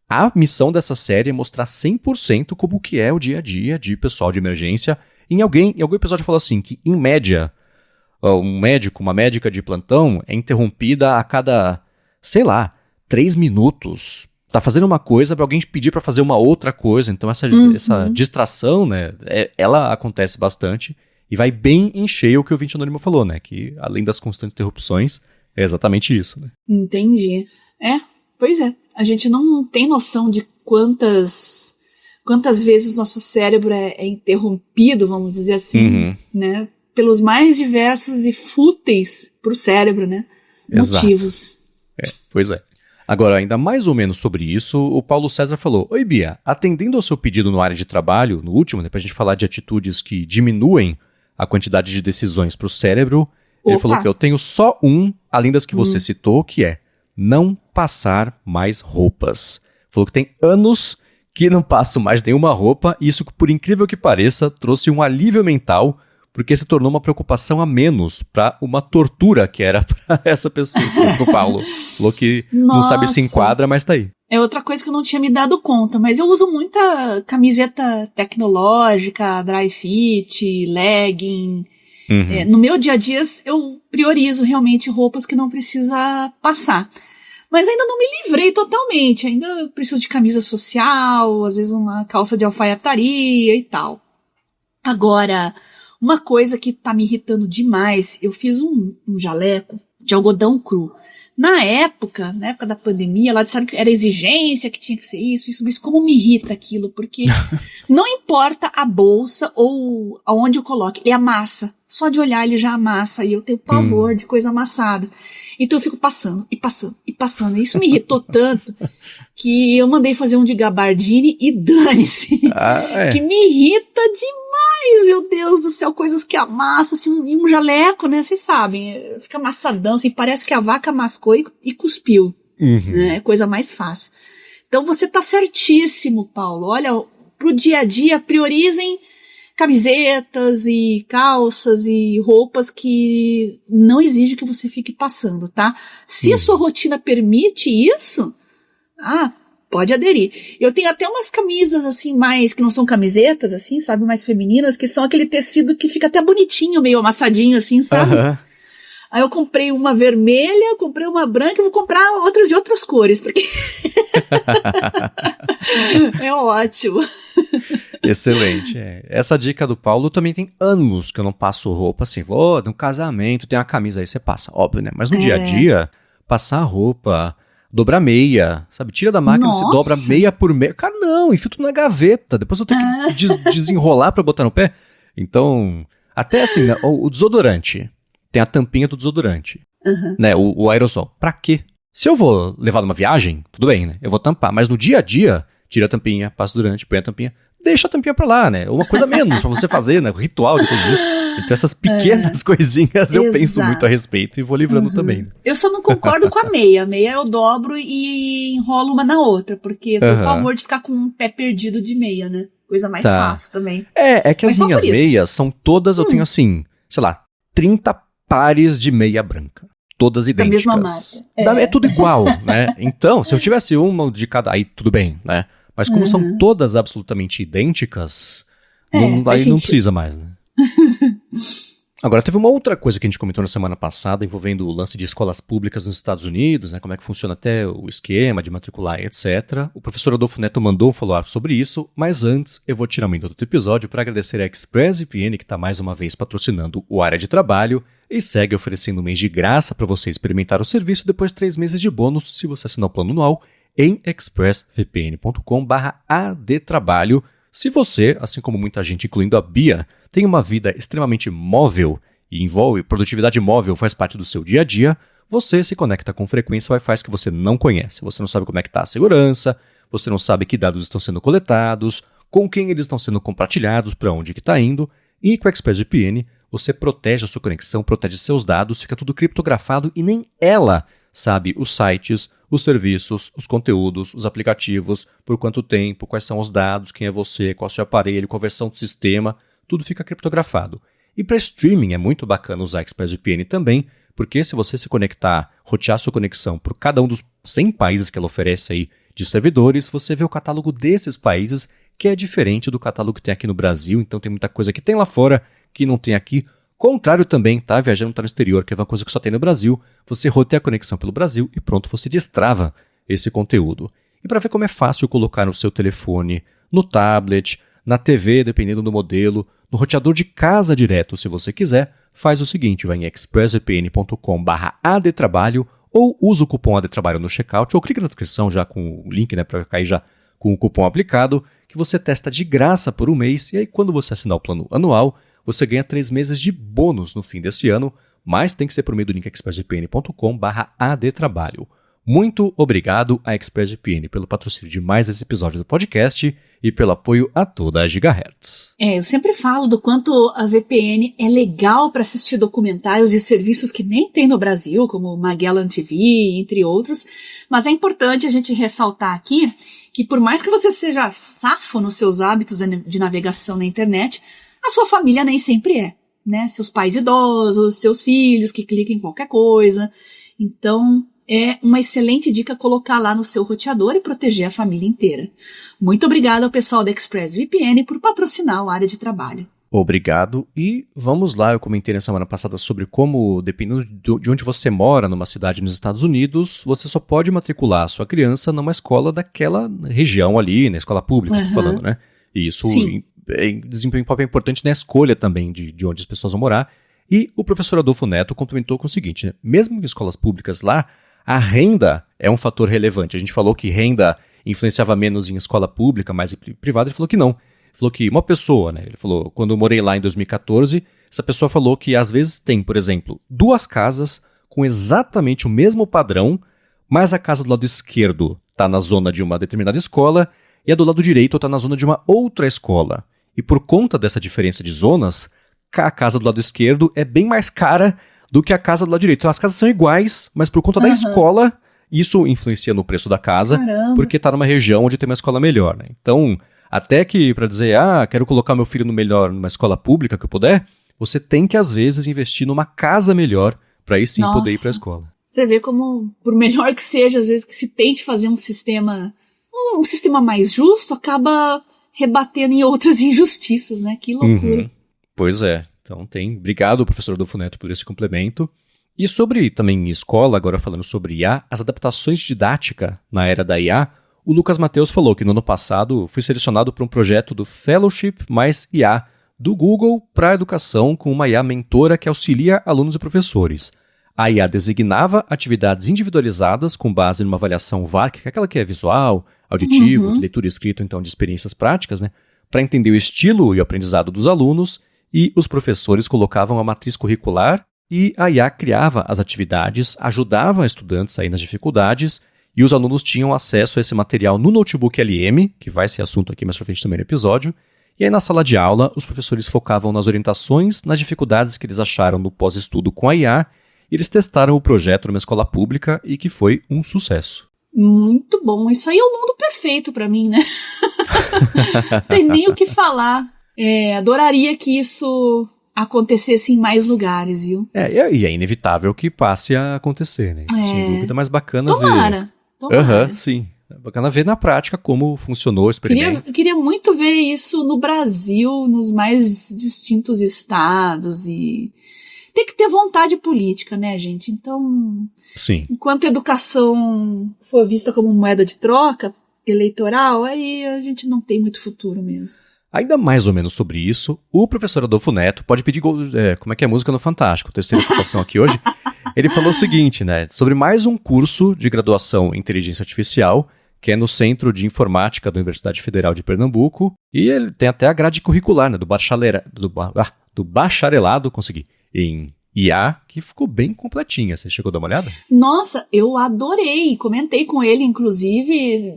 A missão dessa série é mostrar 100% como que é o dia a dia de pessoal de emergência. Em algum episódio falou assim, que em média, um médico, uma médica de plantão é interrompida a cada, sei lá, 3 minutos. Tá fazendo uma coisa para alguém pedir para fazer uma outra coisa. Então essa distração, né, ela acontece bastante e vai bem em cheio o que o Ouvinte Anônimo falou, né, que além das constantes interrupções, é exatamente isso, né. Entendi. Pois é. A gente não tem noção de quantas vezes nosso cérebro é interrompido, vamos dizer assim, né? Pelos mais diversos e fúteis pro cérebro, né? Motivos. Pois é. Agora, ainda mais ou menos sobre isso, o Paulo César falou: Oi, Bia, atendendo ao seu pedido no área de trabalho, no último, né, pra gente falar de atitudes que diminuem a quantidade de decisões pro cérebro, ele falou que eu tenho só além das que você citou, que é não passar mais roupas. Falou que tem anos que não passo mais nenhuma roupa, e isso, por incrível que pareça, trouxe um alívio mental, porque se tornou uma preocupação a menos para uma tortura que era para essa pessoa, pro Paulo. Falou que não sabe se enquadra, mas tá aí. É outra coisa que eu não tinha me dado conta, mas eu uso muita camiseta tecnológica, dry fit, legging. No meu dia a dia, eu priorizo realmente roupas que não precisa passar. Mas ainda não me livrei totalmente. Ainda preciso de camisa social, às vezes uma calça de alfaiataria e tal. Agora, uma coisa que tá me irritando demais, eu fiz um jaleco de algodão cru. Na época da pandemia, lá disseram que era exigência, que tinha que ser isso, mas como me irrita aquilo, porque não importa a bolsa ou aonde eu coloque, ele amassa. Só de olhar ele já amassa, e eu tenho pavor de coisa amassada. Então eu fico passando. E isso me irritou tanto que eu mandei fazer um de gabardine e dane-se. Que me irrita demais, meu Deus do céu, coisas que amassam, assim, um jaleco, né, vocês sabem, fica amassadão, assim, parece que a vaca mascou e cuspiu, né, é coisa mais fácil. Então você tá certíssimo, Paulo, olha, pro dia a dia, priorizem camisetas e calças e roupas que não exigem que você fique passando, tá? Se a sua rotina permite isso, pode aderir. Eu tenho até umas camisas, assim, mais, que não são camisetas, assim, sabe, mais femininas, que são aquele tecido que fica até bonitinho, meio amassadinho, assim, sabe? Aí eu comprei uma vermelha, comprei uma branca e vou comprar outras de outras cores, porque é ótimo. Excelente. Essa dica do Paulo também tem anos que eu não passo roupa, assim, vou num casamento, tem uma camisa aí, você passa, óbvio, né? Mas no dia a dia, passar roupa, dobrar meia, sabe? Tira da máquina, você dobra meia por meia. Cara, não, enfio tudo na gaveta, depois eu tenho que desenrolar pra botar no pé. Então, até assim, né, o desodorante, tem a tampinha do desodorante, né? O aerosol. Pra quê? Se eu vou levar numa viagem, tudo bem, né? Eu vou tampar, mas no dia a dia, tira a tampinha, passa durante, põe a tampinha, deixa a tampinha pra lá, né? Uma coisa menos pra você fazer, né? O ritual de todo dia. Então essas pequenas coisinhas eu penso muito a respeito e vou livrando também. Eu só não concordo com a meia. A meia eu dobro e enrolo uma na outra, porque eu tenho pavor de ficar com um pé perdido de meia, né? Coisa mais fácil também. É que as minhas meias são todas, eu tenho assim, sei lá, 30 pares de meia branca. Todas idênticas. Da mesma marca. É tudo igual, né? Então, se eu tivesse uma de cada, aí tudo bem, né? Mas como são todas absolutamente idênticas, aí não precisa mais, né? Agora, teve uma outra coisa que a gente comentou na semana passada, envolvendo o lance de escolas públicas nos Estados Unidos, né? Como é que funciona até o esquema de matricular, etc. O professor Adolfo Neto mandou um follow-up sobre isso, mas antes eu vou tirar um minuto do episódio para agradecer a ExpressVPN, que está mais uma vez patrocinando o Área de Trabalho, e segue oferecendo um mês de graça para você experimentar o serviço, depois 3 meses de bônus se você assinar o plano anual em expressvpn.com/adtrabalho. Se você, assim como muita gente, incluindo a Bia, tem uma vida extremamente móvel e envolve produtividade móvel, faz parte do seu dia a dia, você se conecta com frequência Wi-Fi que você não conhece. Você não sabe como é que está a segurança, você não sabe que dados estão sendo coletados, com quem eles estão sendo compartilhados, para onde que está indo. E com a ExpressVPN, você protege a sua conexão, protege seus dados, fica tudo criptografado e nem ela sabe os sites, os serviços, os conteúdos, os aplicativos, por quanto tempo, quais são os dados, quem é você, qual é o seu aparelho, qual a versão do sistema, tudo fica criptografado. E para streaming é muito bacana usar a ExpressVPN também, porque se você se conectar, rotear sua conexão por cada um dos 100 países que ela oferece aí de servidores, você vê o catálogo desses países, que é diferente do catálogo que tem aqui no Brasil, então tem muita coisa que tem lá fora que não tem aqui. Contrário também, tá? Viajando tá no exterior, que é uma coisa que só tem no Brasil, você roteia a conexão pelo Brasil e pronto, você destrava esse conteúdo. E para ver como é fácil colocar no seu telefone, no tablet, na TV, dependendo do modelo, no roteador de casa direto, se você quiser, faz o seguinte, vai em expressvpn.com/adtrabalho ou usa o cupom ADTrabalho no checkout, ou clica na descrição já com o link, né, para cair já com o cupom aplicado, que você testa de graça por um mês, e aí quando você assinar o plano anual, você ganha 3 meses de bônus no fim desse ano, mas tem que ser por meio do link expressvpn.com/adtrabalho. Muito obrigado a ExpressVPN pelo patrocínio de mais esse episódio do podcast e pelo apoio a toda a Gigahertz. Eu sempre falo do quanto a VPN é legal para assistir documentários de serviços que nem tem no Brasil, como Magellan TV, entre outros, mas é importante a gente ressaltar aqui que por mais que você seja safo nos seus hábitos de navegação na internet, a sua família nem sempre é, né? Seus pais idosos, seus filhos que clicam em qualquer coisa. Então, é uma excelente dica colocar lá no seu roteador e proteger a família inteira. Muito obrigada ao pessoal da ExpressVPN por patrocinar a área de trabalho. Obrigado. E vamos lá, eu comentei na semana passada sobre como, dependendo de onde você mora, numa cidade nos Estados Unidos, você só pode matricular a sua criança numa escola daquela região ali, na escola pública, falando, né? E isso desempenha um papel importante na escolha também de onde as pessoas vão morar. E o professor Adolfo Neto complementou com o seguinte, né? Mesmo em escolas públicas lá, a renda é um fator relevante. A gente falou que renda influenciava menos em escola pública, mais em privada. Ele falou que não. Ele falou que uma pessoa, né? Ele falou, quando eu morei lá em 2014, essa pessoa falou que às vezes tem, por exemplo, 2 casas com exatamente o mesmo padrão, mas a casa do lado esquerdo está na zona de uma determinada escola e a do lado direito está na zona de uma outra escola. E por conta dessa diferença de zonas, a casa do lado esquerdo é bem mais cara do que a casa do lado direito. Então as casas são iguais, mas por conta da escola, isso influencia no preço da casa, porque está numa região onde tem uma escola melhor, né? Então, até que para dizer, quero colocar meu filho numa escola pública que eu puder, você tem que às vezes investir numa casa melhor para aí sim poder ir para a escola. Você vê como, por melhor que seja, às vezes que se tente fazer um sistema mais justo, acaba rebatendo em outras injustiças, né? Que loucura. Pois é. Então obrigado, professor Adolfo Neto, por esse complemento. E sobre também escola, agora falando sobre IA, as adaptações de didática na era da IA, o Lucas Mateus falou que no ano passado foi selecionado para um projeto do Fellowship mais IA do Google para a educação com uma IA mentora que auxilia alunos e professores. A IA designava atividades individualizadas com base numa avaliação VARC, que é aquela que é visual, auditivo, de leitura e escrita, então de experiências práticas, né, para entender o estilo e o aprendizado dos alunos. E os professores colocavam a matriz curricular e a IA criava as atividades, ajudava estudantes aí nas dificuldades e os alunos tinham acesso a esse material no notebook LM, que vai ser assunto aqui mais pra frente também no episódio. E aí na sala de aula, os professores focavam nas orientações, nas dificuldades que eles acharam no pós-estudo com a IA e eles testaram o projeto numa escola pública e que foi um sucesso. Muito bom. Isso aí é o mundo perfeito pra mim, né? Não tem nem o que falar. Adoraria que isso acontecesse em mais lugares, viu? E é inevitável que passe a acontecer, né? Sem dúvida, mas bacana ver. Tomara. Sim. É bacana ver na prática como funcionou o experimento. Queria muito ver isso no Brasil, nos mais distintos estados e... Tem que ter vontade política, né, gente? Então, sim. Enquanto a educação for vista como moeda de troca eleitoral, aí a gente não tem muito futuro mesmo. Ainda mais ou menos sobre isso, o professor Adolfo Neto pode pedir como é que é a música no Fantástico, terceira citação aqui hoje. Ele falou o seguinte, né, sobre mais um curso de graduação em inteligência artificial, que é no Centro de Informática da Universidade Federal de Pernambuco, e ele tem até a grade curricular, né, do bacharelado, em IA, que ficou bem completinha. Você chegou a dar uma olhada? Nossa, eu adorei, comentei com ele, inclusive,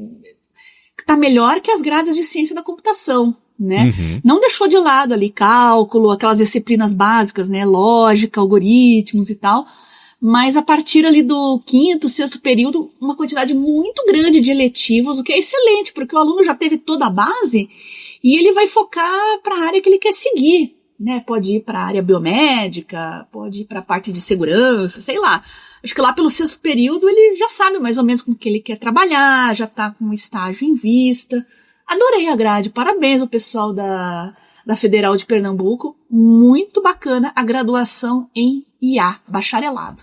tá melhor que as grades de ciência da computação. Né? Não deixou de lado ali cálculo, aquelas disciplinas básicas, né? Lógica, algoritmos e tal, mas a partir ali do 5º, 6º período, uma quantidade muito grande de eletivos, o que é excelente, porque o aluno já teve toda a base e ele vai focar para a área que ele quer seguir, né? Pode ir para a área biomédica, pode ir para a parte de segurança, sei lá. acho que lá pelo 6º período ele já sabe mais ou menos com o que ele quer trabalhar, já tá com o estágio em vista. Adorei a grade, parabéns ao pessoal da Federal de Pernambuco, muito bacana a graduação em IA, bacharelado.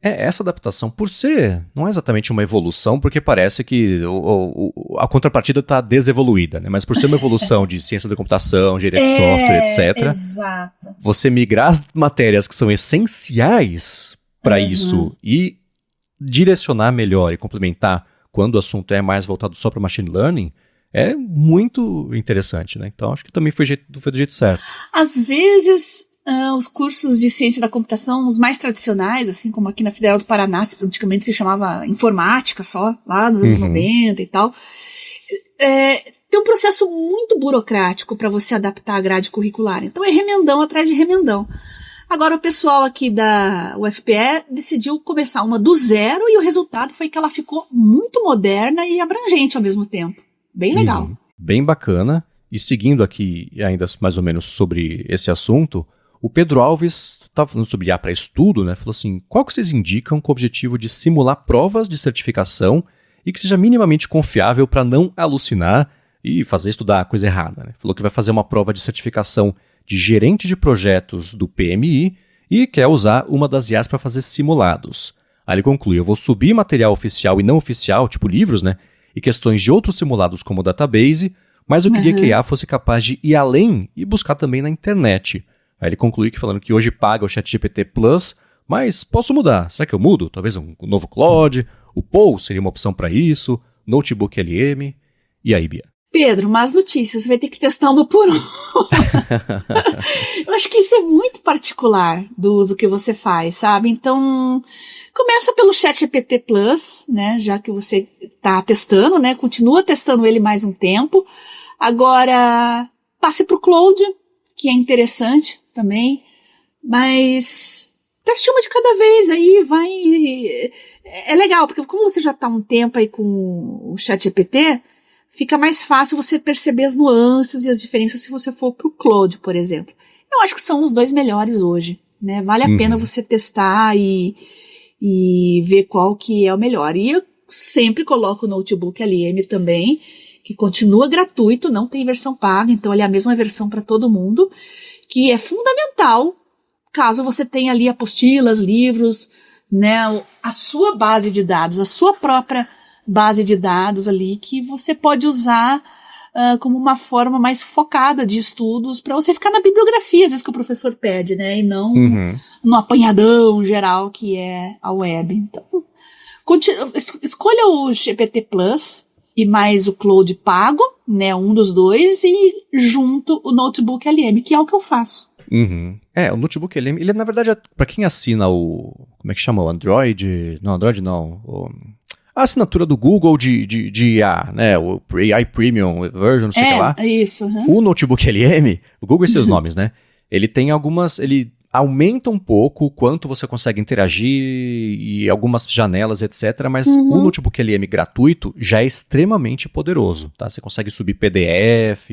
Essa adaptação, por ser, não é exatamente uma evolução, porque parece que a contrapartida está desevoluída, né? Mas por ser uma evolução de ciência da computação, engenharia de software, etc., exato. você migrar as matérias que são essenciais para isso e direcionar melhor e complementar quando o assunto é mais voltado só para machine learning, é muito interessante, né? Então acho que também foi do jeito certo. Às vezes, os cursos de ciência da computação, os mais tradicionais, assim como aqui na Federal do Paraná, antigamente se chamava informática só, lá nos anos 90 e tal, tem um processo muito burocrático para você adaptar a grade curricular. Então é remendão atrás de remendão. Agora o pessoal aqui da UFPE decidiu começar uma do zero e o resultado foi que ela ficou muito moderna e abrangente ao mesmo tempo. Bem legal. Bem bacana. E seguindo aqui ainda mais ou menos sobre esse assunto, o Pedro Alves estava falando sobre IA para estudo, né? Falou assim, qual que vocês indicam com o objetivo de simular provas de certificação e que seja minimamente confiável para não alucinar e fazer estudar a coisa errada, né? Falou que vai fazer uma prova de certificação de gerente de projetos do PMI e quer usar uma das IAs para fazer simulados. Aí ele conclui, eu vou subir material oficial e não oficial, tipo livros, né? E questões de outros simulados como o database, mas eu queria que a IA fosse capaz de ir além e buscar também na internet. Aí ele conclui que falando que hoje paga o ChatGPT Plus, mas posso mudar. Será que eu mudo? Talvez um novo Claude, o Paul seria uma opção para isso, Notebook LM. E aí, Bia? Pedro, más notícias, você vai ter que testar uma por uma. Eu acho que isso é muito particular do uso que você faz, sabe? Então, começa pelo ChatGPT Plus, né? Já que você está testando, né? Continua testando ele mais um tempo. Agora, passe para o Claude, que é interessante também, mas teste uma de cada vez, aí vai... É legal, porque como você já está um tempo aí com o ChatGPT, fica mais fácil você perceber as nuances e as diferenças se você for pro Claude, por exemplo. Eu acho que são os dois melhores hoje, né? Vale a pena você testar e ver qual que é o melhor. E eu sempre coloco o Notebook LM também, que continua gratuito, não tem versão paga, então ele é a mesma versão para todo mundo, que é fundamental caso você tenha ali apostilas, livros, né? A sua base de dados, a sua própria base de dados ali que você pode usar como uma forma mais focada de estudos para você ficar na bibliografia, às vezes que o professor pede, né? E não no apanhadão geral que é a web. Então, escolha o GPT Plus e mais o Claude pago, né? Um dos dois, e junto o Notebook LM, que é o que eu faço. O Notebook LM, ele na verdade, para quem assina como é que chama? O Android? Não, Android não. A assinatura do Google de IA, né? O AI Premium Version, não sei o que lá. Isso. O Notebook LM, o Google e seus nomes, né? Ele tem ele aumenta um pouco o quanto você consegue interagir e algumas janelas, etc. Mas o Notebook LM gratuito já é extremamente poderoso, tá? Você consegue subir PDF.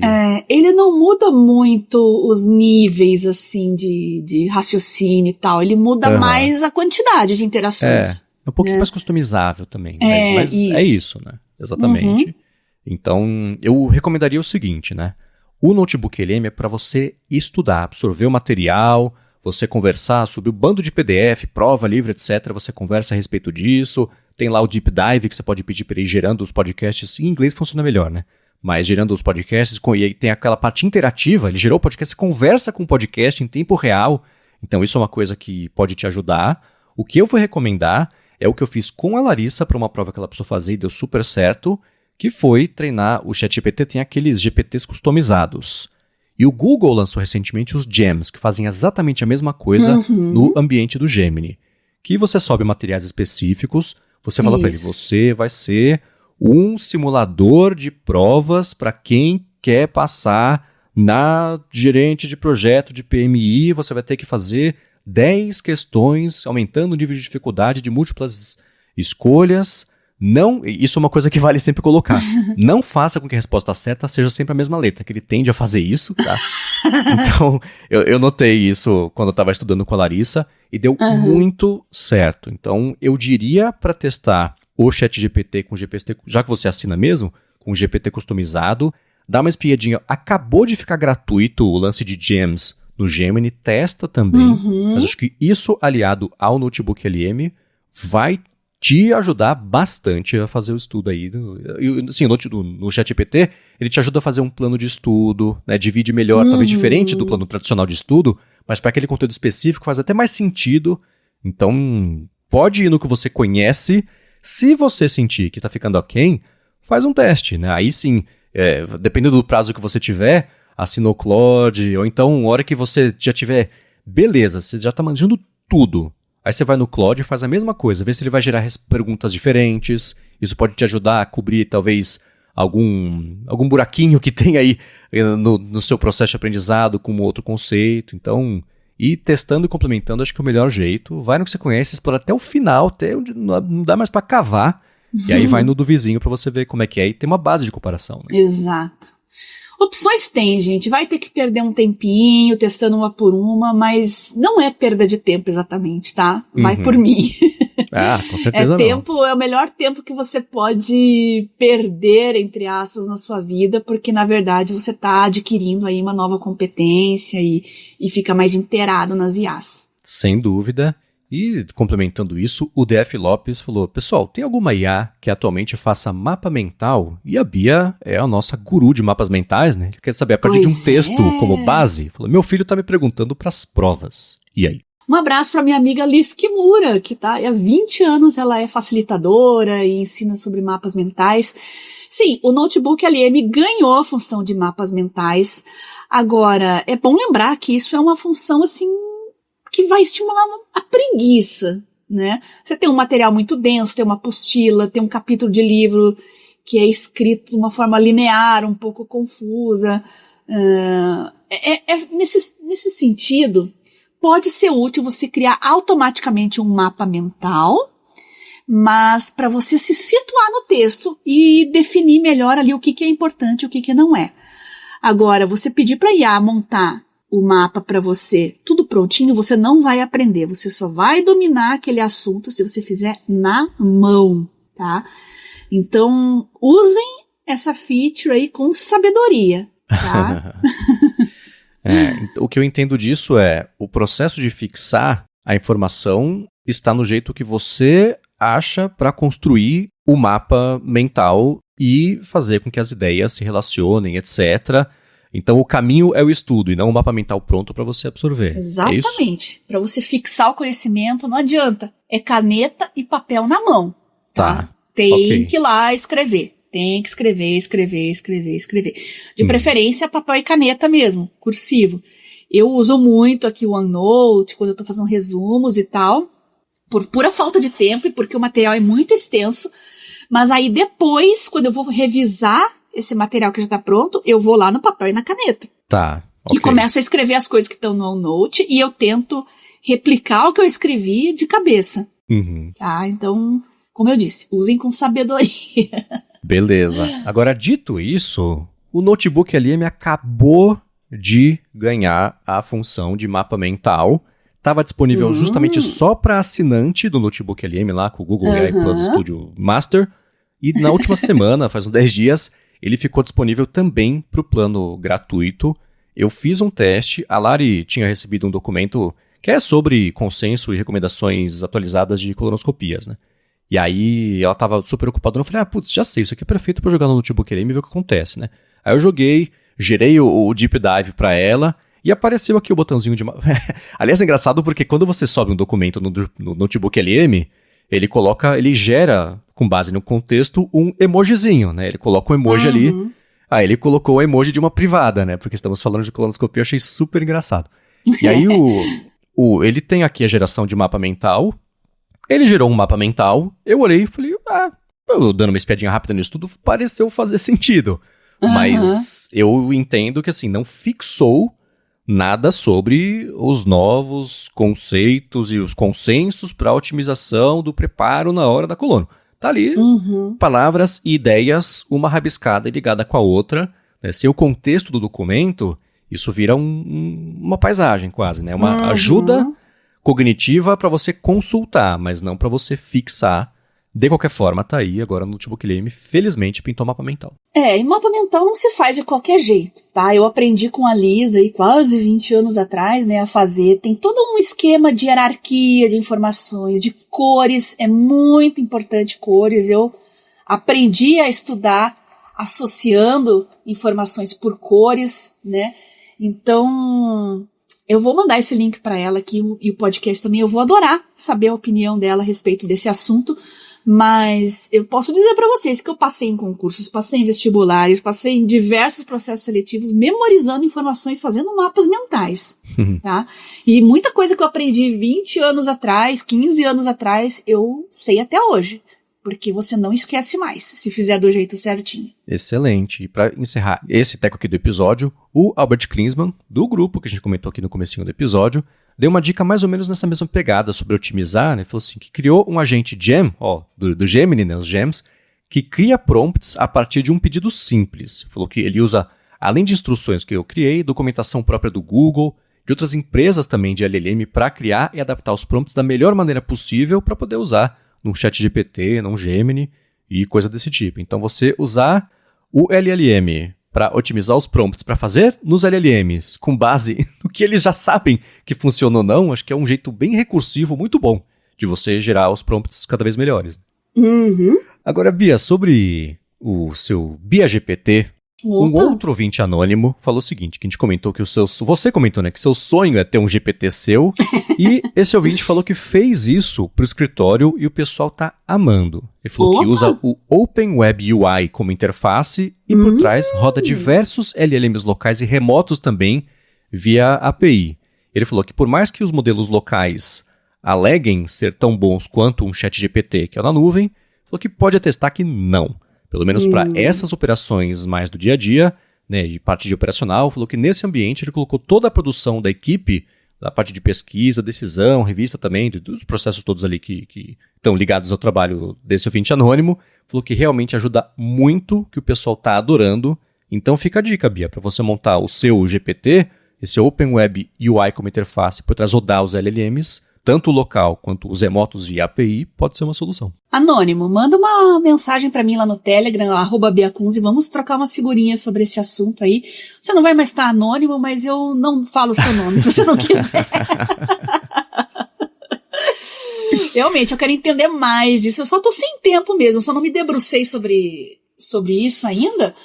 Ele não muda muito os níveis, assim, de raciocínio e tal. Ele muda mais a quantidade de interações. É um pouquinho mais customizável também, mas é isso, né? Exatamente. Então, eu recomendaria o seguinte, né? O Notebook LM é para você estudar, absorver o material, você conversar sobre o bando de PDF, prova livre, etc. Você conversa a respeito disso. Tem lá o Deep Dive, que você pode pedir para ir gerando os podcasts. Em inglês funciona melhor, né? Mas gerando os podcasts, e aí tem aquela parte interativa. Ele gerou o podcast, você conversa com o podcast em tempo real. Então, isso é uma coisa que pode te ajudar. O que eu vou recomendar é o que eu fiz com a Larissa para uma prova que ela precisou fazer e deu super certo, que foi treinar o ChatGPT, tem aqueles GPTs customizados. E o Google lançou recentemente os Gems, que fazem exatamente a mesma coisa no ambiente do Gemini. Que você sobe materiais específicos, você fala para ele, você vai ser um simulador de provas para quem quer passar na gerente de projeto de PMI, você vai ter que fazer 10 questões, aumentando o nível de dificuldade de múltiplas escolhas, Não, isso é uma coisa que vale sempre colocar. Não faça com que a resposta certa seja sempre a mesma letra, que ele tende a fazer isso, tá? Então, eu notei isso quando eu estava estudando com a Larissa e deu muito certo. Então, eu diria para testar o ChatGPT com o GPT, já que você assina mesmo, com o GPT customizado, dá uma espiadinha. Acabou de ficar gratuito o lance de gems no Gemini, testa também. Mas acho que isso, aliado ao Notebook LM, vai te ajudar bastante a fazer o estudo aí. Assim, no ChatGPT, ele te ajuda a fazer um plano de estudo, né? Divide melhor, talvez diferente do plano tradicional de estudo, mas para aquele conteúdo específico faz até mais sentido. Então, pode ir no que você conhece. Se você sentir que está ficando aquém, faz um teste, né? Aí sim, dependendo do prazo que você tiver, assina o Claude, ou então, na hora que você já tiver, beleza, você já está manjando tudo. Aí você vai no Claude e faz a mesma coisa, vê se ele vai gerar perguntas diferentes. Isso pode te ajudar a cobrir, talvez, algum buraquinho que tem aí no seu processo de aprendizado com outro conceito. Então, ir testando e complementando, acho que é o melhor jeito. Vai no que você conhece, explora até o final, até onde não dá mais para cavar. E aí vai no do vizinho para você ver como é que é e ter uma base de comparação. Né? Exato. Opções tem, gente. Vai ter que perder um tempinho testando uma por uma, mas não é perda de tempo exatamente, tá? Vai por mim. Ah, com certeza É o melhor tempo que você pode perder, entre aspas, na sua vida, porque na verdade você tá adquirindo aí uma nova competência e fica mais inteirado nas IAs. Sem dúvida. E, complementando isso, o DF Lopes falou, pessoal, tem alguma IA que atualmente faça mapa mental? E a Bia é a nossa guru de mapas mentais, né? Ele quer saber, a partir de um texto como base, falou, meu filho tá me perguntando pras provas. E aí? Um abraço para minha amiga Liz Kimura, que tá há 20 anos, ela é facilitadora e ensina sobre mapas mentais. Sim, o Notebook LM ganhou a função de mapas mentais. Agora, é bom lembrar que isso é uma função, assim, que vai estimular a preguiça, né? Você tem um material muito denso, tem uma apostila, tem um capítulo de livro que é escrito de uma forma linear, um pouco confusa. Nesse sentido, pode ser útil você criar automaticamente um mapa mental, mas para você se situar no texto e definir melhor ali o que é importante e o que não é. Agora, você pedir para a IA montar o mapa para você, tudo prontinho, você não vai aprender, você só vai dominar aquele assunto se você fizer na mão, tá? Então, usem essa feature aí com sabedoria, tá? O que eu entendo disso é, o processo de fixar a informação está no jeito que você acha para construir o mapa mental e fazer com que as ideias se relacionem, etc., Então, o caminho é o estudo e não o mapa mental pronto para você absorver. Exatamente. Para você fixar o conhecimento, não adianta. É caneta e papel na mão. Tá. Tem que ir lá escrever. Tem que escrever. De preferência, papel e caneta mesmo, cursivo. Eu uso muito aqui o OneNote, quando eu tô fazendo resumos e tal, por pura falta de tempo e porque o material é muito extenso. Mas aí depois, quando eu vou revisar esse material que já tá pronto, eu vou lá no papel e na caneta. Tá. E começo a escrever as coisas que estão no OneNote e eu tento replicar o que eu escrevi de cabeça. Tá? Então, como eu disse, usem com sabedoria. Beleza. Agora, dito isso, o Notebook LM acabou de ganhar a função de mapa mental. Estava disponível justamente só para assinante do Notebook LM lá com o Google AI Plus Studio Master. E na última semana, faz uns 10 dias, ele ficou disponível também para o plano gratuito. Eu fiz um teste, a Lari tinha recebido um documento que é sobre consenso e recomendações atualizadas de colonoscopias, né? E aí ela estava super ocupada, eu falei, putz, já sei, isso aqui é perfeito para jogar no Notebook LM e ver o que acontece, né? Aí eu joguei, gerei o Deep Dive para ela e apareceu aqui o botãozinho de... Aliás, é engraçado porque quando você sobe um documento no Notebook LM, ele gera, com base no contexto, um emojizinho, né? Ele coloca um emoji ali, aí ele colocou o emoji de uma privada, né? Porque estamos falando de colonoscopia, eu achei super engraçado. E aí ele tem aqui a geração de mapa mental, ele gerou um mapa mental, eu olhei e falei, eu dando uma espiadinha rápida no estudo, pareceu fazer sentido. Mas eu entendo que, assim, não fixou nada sobre os novos conceitos e os consensos para otimização do preparo na hora da colono. Tá ali, palavras e ideias, uma rabiscada e ligada com a outra, né? Sem o contexto do documento, isso vira uma paisagem quase, né? Uma ajuda cognitiva para você consultar, mas não para você fixar. De qualquer forma, tá aí agora no Notebook LM, felizmente pintou mapa mental. E mapa mental não se faz de qualquer jeito, tá? Eu aprendi com a Lisa aí quase 20 anos atrás, né, a fazer. Tem todo um esquema de hierarquia de informações, de cores, é muito importante cores. Eu aprendi a estudar associando informações por cores, né? Então, eu vou mandar esse link para ela aqui e o podcast também. Eu vou adorar saber a opinião dela a respeito desse assunto. Mas eu posso dizer para vocês que eu passei em concursos, passei em vestibulares, passei em diversos processos seletivos, memorizando informações, fazendo mapas mentais, tá? E muita coisa que eu aprendi 20 anos atrás, 15 anos atrás, eu sei até hoje. Porque você não esquece mais, se fizer do jeito certinho. Excelente. E para encerrar esse teco aqui do episódio, o Albert Klinsmann, do grupo que a gente comentou aqui no comecinho do episódio, deu uma dica mais ou menos nessa mesma pegada sobre otimizar, né? Falou assim, que criou um agente Gem, do Gemini, né? Os Gems, que cria prompts a partir de um pedido simples. Falou que ele usa, além de instruções que eu criei, documentação própria do Google, de outras empresas também de LLM para criar e adaptar os prompts da melhor maneira possível para poder usar num ChatGPT, num Gemini e coisa desse tipo. Então você usar o LLM para otimizar os prompts para fazer nos LLMs com base no que eles já sabem que funciona ou não, acho que é um jeito bem recursivo, muito bom de você gerar os prompts cada vez melhores. Agora, Bia, sobre o seu Bia GPT, um outro ouvinte anônimo falou o seguinte, que a gente comentou que você comentou, né, que seu sonho é ter um GPT seu, e esse ouvinte falou que fez isso pro escritório e o pessoal tá amando. Ele falou que usa o Open Web UI como interface e por trás roda diversos LLMs locais e remotos também via API. Ele falou que por mais que os modelos locais aleguem ser tão bons quanto um ChatGPT que é na nuvem, falou que pode atestar que não. Pelo menos para essas operações mais do dia a dia, né, de parte de operacional, falou que nesse ambiente ele colocou toda a produção da equipe, da parte de pesquisa, decisão, revista também, dos processos todos ali que estão ligados ao trabalho desse ouvinte anônimo, falou que realmente ajuda muito, que o pessoal está adorando. Então fica a dica, Bia, para você montar o seu GPT, esse Open Web UI como interface, por trás rodar os LLMs, tanto o local quanto os remotos via API, pode ser uma solução. Anônimo, manda uma mensagem pra mim lá no Telegram, @biacunzi, vamos trocar umas figurinhas sobre esse assunto aí. Você não vai mais estar anônimo, mas eu não falo o seu nome, se você não quiser. Realmente, eu quero entender mais isso. Eu só tô sem tempo mesmo, eu só não me debrucei sobre isso ainda,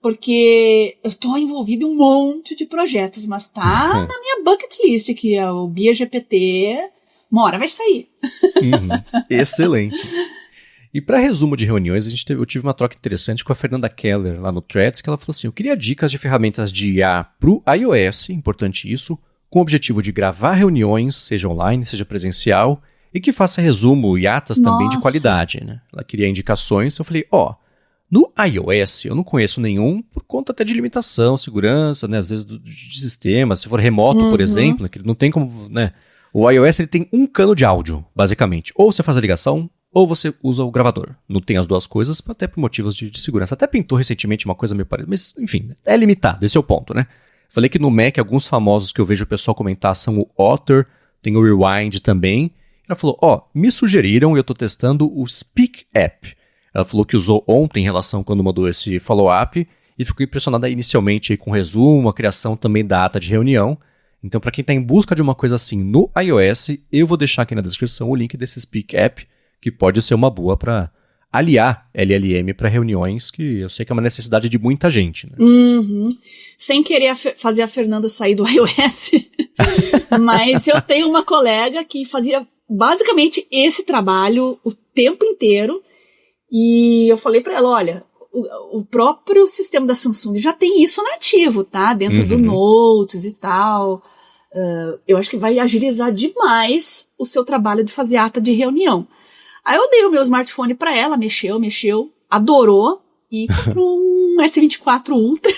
porque eu tô envolvida em um monte de projetos, mas tá na minha bucket list, que é o Bia GPT. Uma hora vai sair. Excelente. E para resumo de reuniões, eu tive uma troca interessante com a Fernanda Keller lá no Threads, que ela falou assim, eu queria dicas de ferramentas de IA pro iOS, importante isso, com o objetivo de gravar reuniões, seja online, seja presencial, e que faça resumo e atas também de qualidade, né? Ela queria indicações, eu falei, no iOS eu não conheço nenhum, por conta até de limitação, segurança, né? Às vezes de sistema, se for remoto, por exemplo, que não tem como, né? O iOS ele tem um cano de áudio, basicamente. Ou você faz a ligação, ou você usa o gravador. Não tem as duas coisas, até por motivos de segurança. Até pintou recentemente uma coisa meio parecida, mas enfim, é limitado, esse é o ponto, né? Falei que no Mac, alguns famosos que eu vejo o pessoal comentar são o Otter, tem o Rewind também. Ela falou, me sugeriram e eu tô testando o Speak App. Ela falou que usou ontem em relação quando mandou esse follow-up e ficou impressionada inicialmente aí com o resumo, a criação também da ata de reunião. Então, para quem está em busca de uma coisa assim no iOS, eu vou deixar aqui na descrição o link desse Speak App, que pode ser uma boa para aliar LLM para reuniões, que eu sei que é uma necessidade de muita gente. Né? Sem querer fazer a Fernanda sair do iOS, mas eu tenho uma colega que fazia basicamente esse trabalho o tempo inteiro, e eu falei para ela, olha, o próprio sistema da Samsung já tem isso nativo, tá? Dentro do Notes e tal. Eu acho que vai agilizar demais o seu trabalho de fazer ata de reunião. Aí eu dei o meu smartphone pra ela, mexeu, adorou e comprou um S24 Ultra.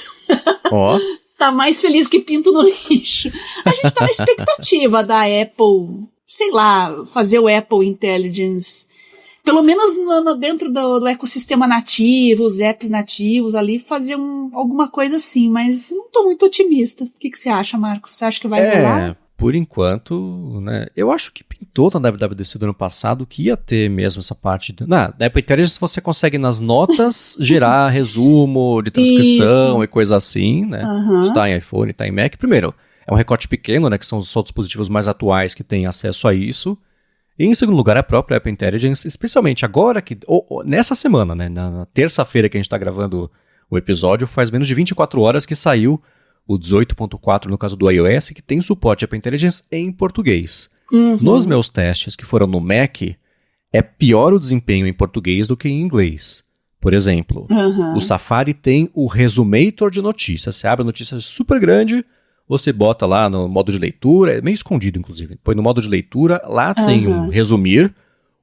Tá mais feliz que pinto no lixo. A gente tá na expectativa da Apple, sei lá, fazer o Apple Intelligence pelo menos dentro do ecossistema nativo, os apps nativos ali, fazer alguma coisa assim, mas não tô muito otimista. O que você acha, Marcos? Você acha que vai rolar? Por enquanto, né, eu acho que pintou na WWDC do ano passado que ia ter mesmo essa parte. Na Apple Intelligence você consegue nas notas gerar resumo de transcrição e coisa assim, né? Está em iPhone, está em Mac. Primeiro, é um recorte pequeno, né, que são só dispositivos mais atuais que têm acesso a isso. E em segundo lugar, a própria Apple Intelligence, especialmente agora que, nessa semana, né, na terça-feira que a gente está gravando o episódio, faz menos de 24 horas que saiu o 18.4 no caso do iOS, que tem suporte Apple Intelligence em português. Nos meus testes que foram no Mac, é pior o desempenho em português do que em inglês. Por exemplo, o Safari tem o Resumator de notícias. Você abre a notícia super grande, você bota lá no modo de leitura, é meio escondido inclusive, põe no modo de leitura, lá tem um resumir.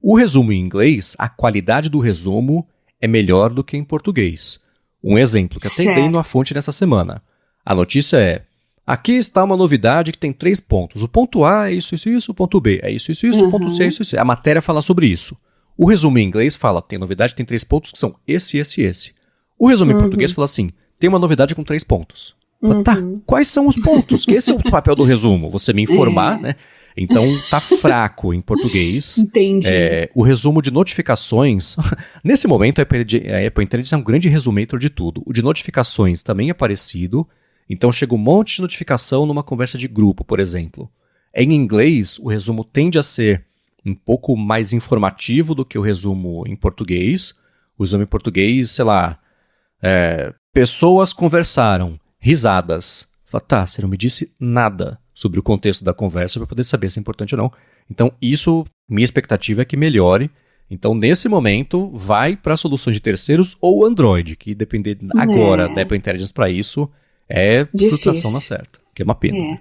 O resumo em inglês, a qualidade do resumo é melhor do que em português. Um exemplo que até dei na fonte nessa semana. A notícia é: aqui está uma novidade que tem 3 pontos. O ponto A é isso, o ponto B é isso, o ponto C é isso. A matéria fala sobre isso. O resumo em inglês fala: tem novidade, tem 3 pontos que são esse. O resumo em português fala assim: tem uma novidade com 3 pontos. Fala, tá, quais são os pontos? Que esse é o papel do resumo, você me informar, né? Então tá fraco em português. Entendi. O resumo de notificações, nesse momento a Apple Intelligence é um grande resumator de tudo. O de notificações também é parecido. Então chega um monte de notificação numa conversa de grupo, por exemplo. Em inglês, o resumo tende a ser um pouco mais informativo do que o resumo em português. O resumo em português, sei lá, pessoas conversaram, risadas. Fala, tá, você não me disse nada sobre o contexto da conversa para poder saber se é importante ou não. Então isso, minha expectativa é que melhore. Então nesse momento, vai para soluções de terceiros ou Android, que depender agora da Apple Intelligence para isso, é frustração na certa, que é uma pena. Né?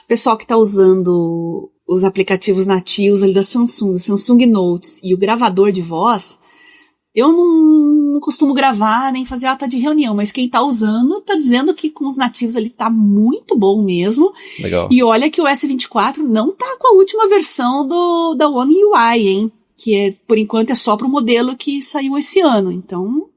Pessoal que está usando os aplicativos nativos ali da Samsung, o Samsung Notes e o gravador de voz, eu não costumo gravar nem fazer ata de reunião, mas quem está usando está dizendo que com os nativos ali está muito bom mesmo. Legal. E olha que o S24 não está com a última versão da One UI, hein? Que por enquanto é só para o modelo que saiu esse ano. Então,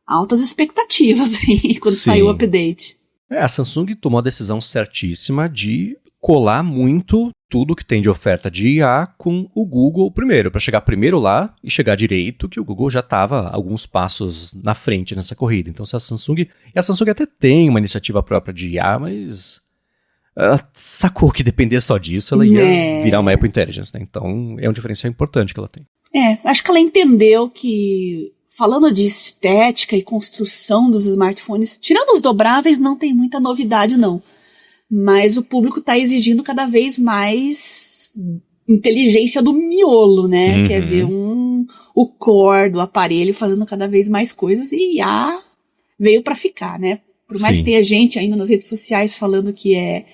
altas expectativas aí quando saiu o update. A Samsung tomou a decisão certíssima de colar muito tudo que tem de oferta de IA com o Google primeiro, para chegar primeiro lá e chegar direito, que o Google já estava alguns passos na frente nessa corrida. Então, se a Samsung até tem uma iniciativa própria de IA, mas ela sacou que depender só disso, ela ia virar uma Apple Intelligence, né? Então, é um diferencial importante que ela tem. Acho que ela entendeu que, falando de estética e construção dos smartphones, tirando os dobráveis, não tem muita novidade, não. Mas o público está exigindo cada vez mais inteligência do miolo, né? Quer ver o core do aparelho fazendo cada vez mais coisas e IA veio para ficar, né? Por mais que tenha gente ainda nas redes sociais falando que é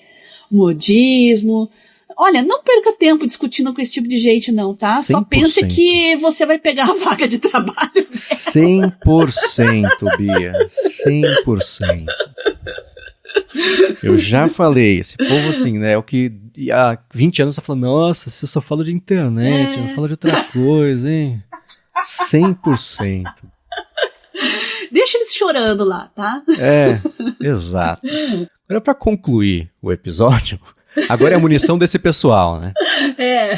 modismo. Olha, não perca tempo discutindo com esse tipo de gente, não, tá? 100%. Só pense que você vai pegar a vaga de trabalho dela. 100%, Bia. 100%. Eu já falei, esse povo assim, né, é o que há 20 anos tá falando, nossa, você só fala de internet, não fala de outra coisa, hein? 100%. Deixa eles chorando lá, tá? Exato. Agora, pra concluir o episódio, agora é a munição desse pessoal, né?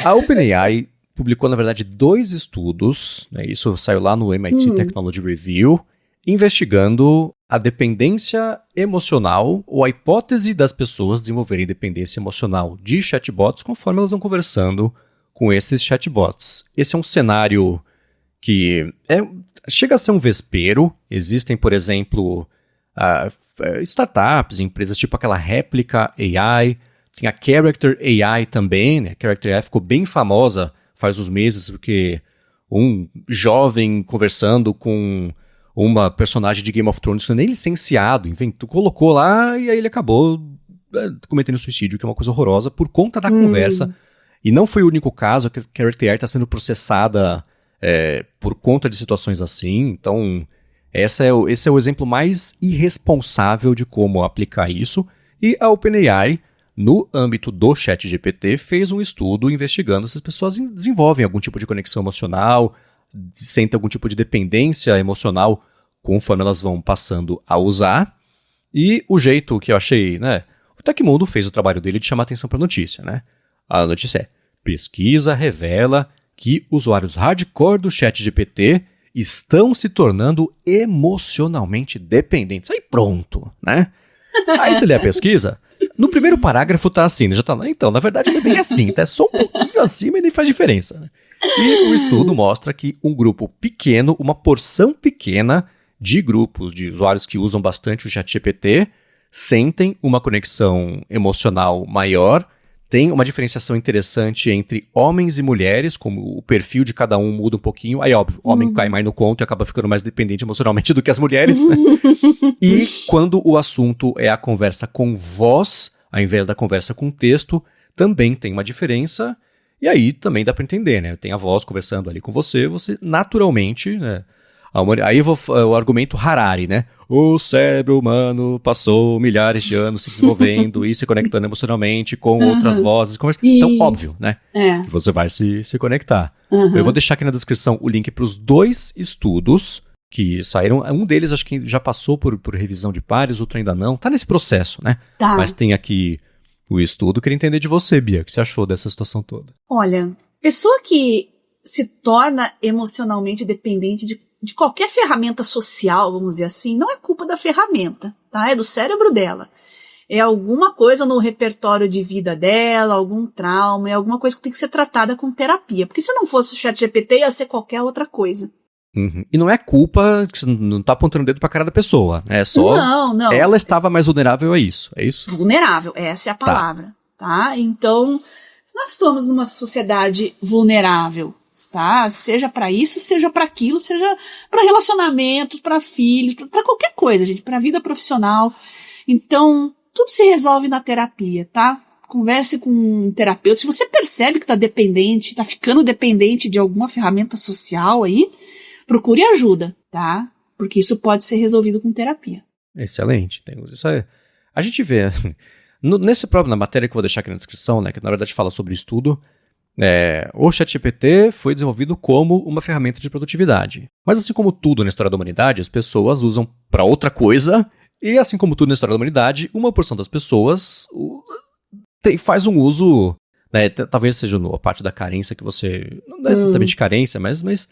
A OpenAI publicou, na verdade, 2 estudos, né, isso saiu lá no MIT Technology Review, investigando a dependência emocional ou a hipótese das pessoas desenvolverem dependência emocional de chatbots conforme elas vão conversando com esses chatbots. Esse é um cenário que chega a ser um vespeiro. Existem, por exemplo, startups, empresas tipo aquela Replica AI, tem a Character AI também, né? Character AI ficou bem famosa faz uns meses porque um jovem conversando com uma personagem de Game of Thrones que não é nem licenciado, colocou lá e aí ele acabou cometendo suicídio, que é uma coisa horrorosa, por conta da conversa. E não foi o único caso, que a Character AI está sendo processada por conta de situações assim. Então, esse é o exemplo mais irresponsável de como aplicar isso. E a OpenAI, no âmbito do ChatGPT, fez um estudo investigando se as pessoas desenvolvem algum tipo de conexão emocional, sentem algum tipo de dependência emocional conforme elas vão passando a usar. E o jeito que eu achei, né? O Tecmundo fez o trabalho dele de chamar atenção para a notícia, né? A notícia é: pesquisa revela que usuários hardcore do ChatGPT estão se tornando emocionalmente dependentes. Aí pronto, né? Aí você lê a pesquisa, no primeiro parágrafo tá assim, né? Já tá lá, então, na verdade não é bem assim, tá? É só um pouquinho acima e nem faz diferença, né? E o estudo mostra que um grupo pequeno, uma porção pequena de grupos de usuários que usam bastante o ChatGPT, sentem uma conexão emocional maior, tem uma diferenciação interessante entre homens e mulheres, como o perfil de cada um muda um pouquinho. Aí, óbvio, o homem cai mais no conto e acaba ficando mais dependente emocionalmente do que as mulheres, né? E quando o assunto é a conversa com voz, ao invés da conversa com texto, também tem uma diferença. E aí também dá para entender, né? Tem a voz conversando ali com você, você naturalmente, né? Aí o argumento Harari, né? O cérebro humano passou milhares de anos se desenvolvendo e se conectando emocionalmente com outras vozes. Então, óbvio, né? Que você vai se conectar. Eu vou deixar aqui na descrição o link para os 2 estudos que saíram. Um deles acho que já passou por revisão de pares, outro ainda não. Tá nesse processo, né? Tá. Mas tem aqui o estudo. Queria entender de você, Bia, o que você achou dessa situação toda? Olha, pessoa que se torna emocionalmente dependente de qualquer ferramenta social, vamos dizer assim, não é culpa da ferramenta, tá? É do cérebro dela. É alguma coisa no repertório de vida dela, algum trauma, é alguma coisa que tem que ser tratada com terapia. Porque se não fosse o ChatGPT, ia ser qualquer outra coisa. E não é culpa, você não tá apontando o dedo pra cara da pessoa, é só não. Ela estava mais vulnerável a isso, é isso? Vulnerável, essa é a palavra, tá? Então, nós estamos numa sociedade vulnerável, tá? Seja para isso, seja para aquilo, seja para relacionamentos, para filhos, para qualquer coisa, gente, para vida profissional. Então, tudo se resolve na terapia, tá? Converse com um terapeuta. Se você percebe que tá dependente, tá ficando dependente de alguma ferramenta social aí, procure ajuda, tá? Porque isso pode ser resolvido com terapia. Excelente. Isso aí. A gente vê, nesse próprio, na matéria que eu vou deixar aqui na descrição, né, que na verdade fala sobre estudo, o ChatGPT foi desenvolvido como uma ferramenta de produtividade. Mas assim como tudo na história da humanidade, as pessoas usam para outra coisa, e assim como tudo na história da humanidade, uma porção das pessoas faz um uso, né, talvez seja a parte da carência que você, não é exatamente carência, mas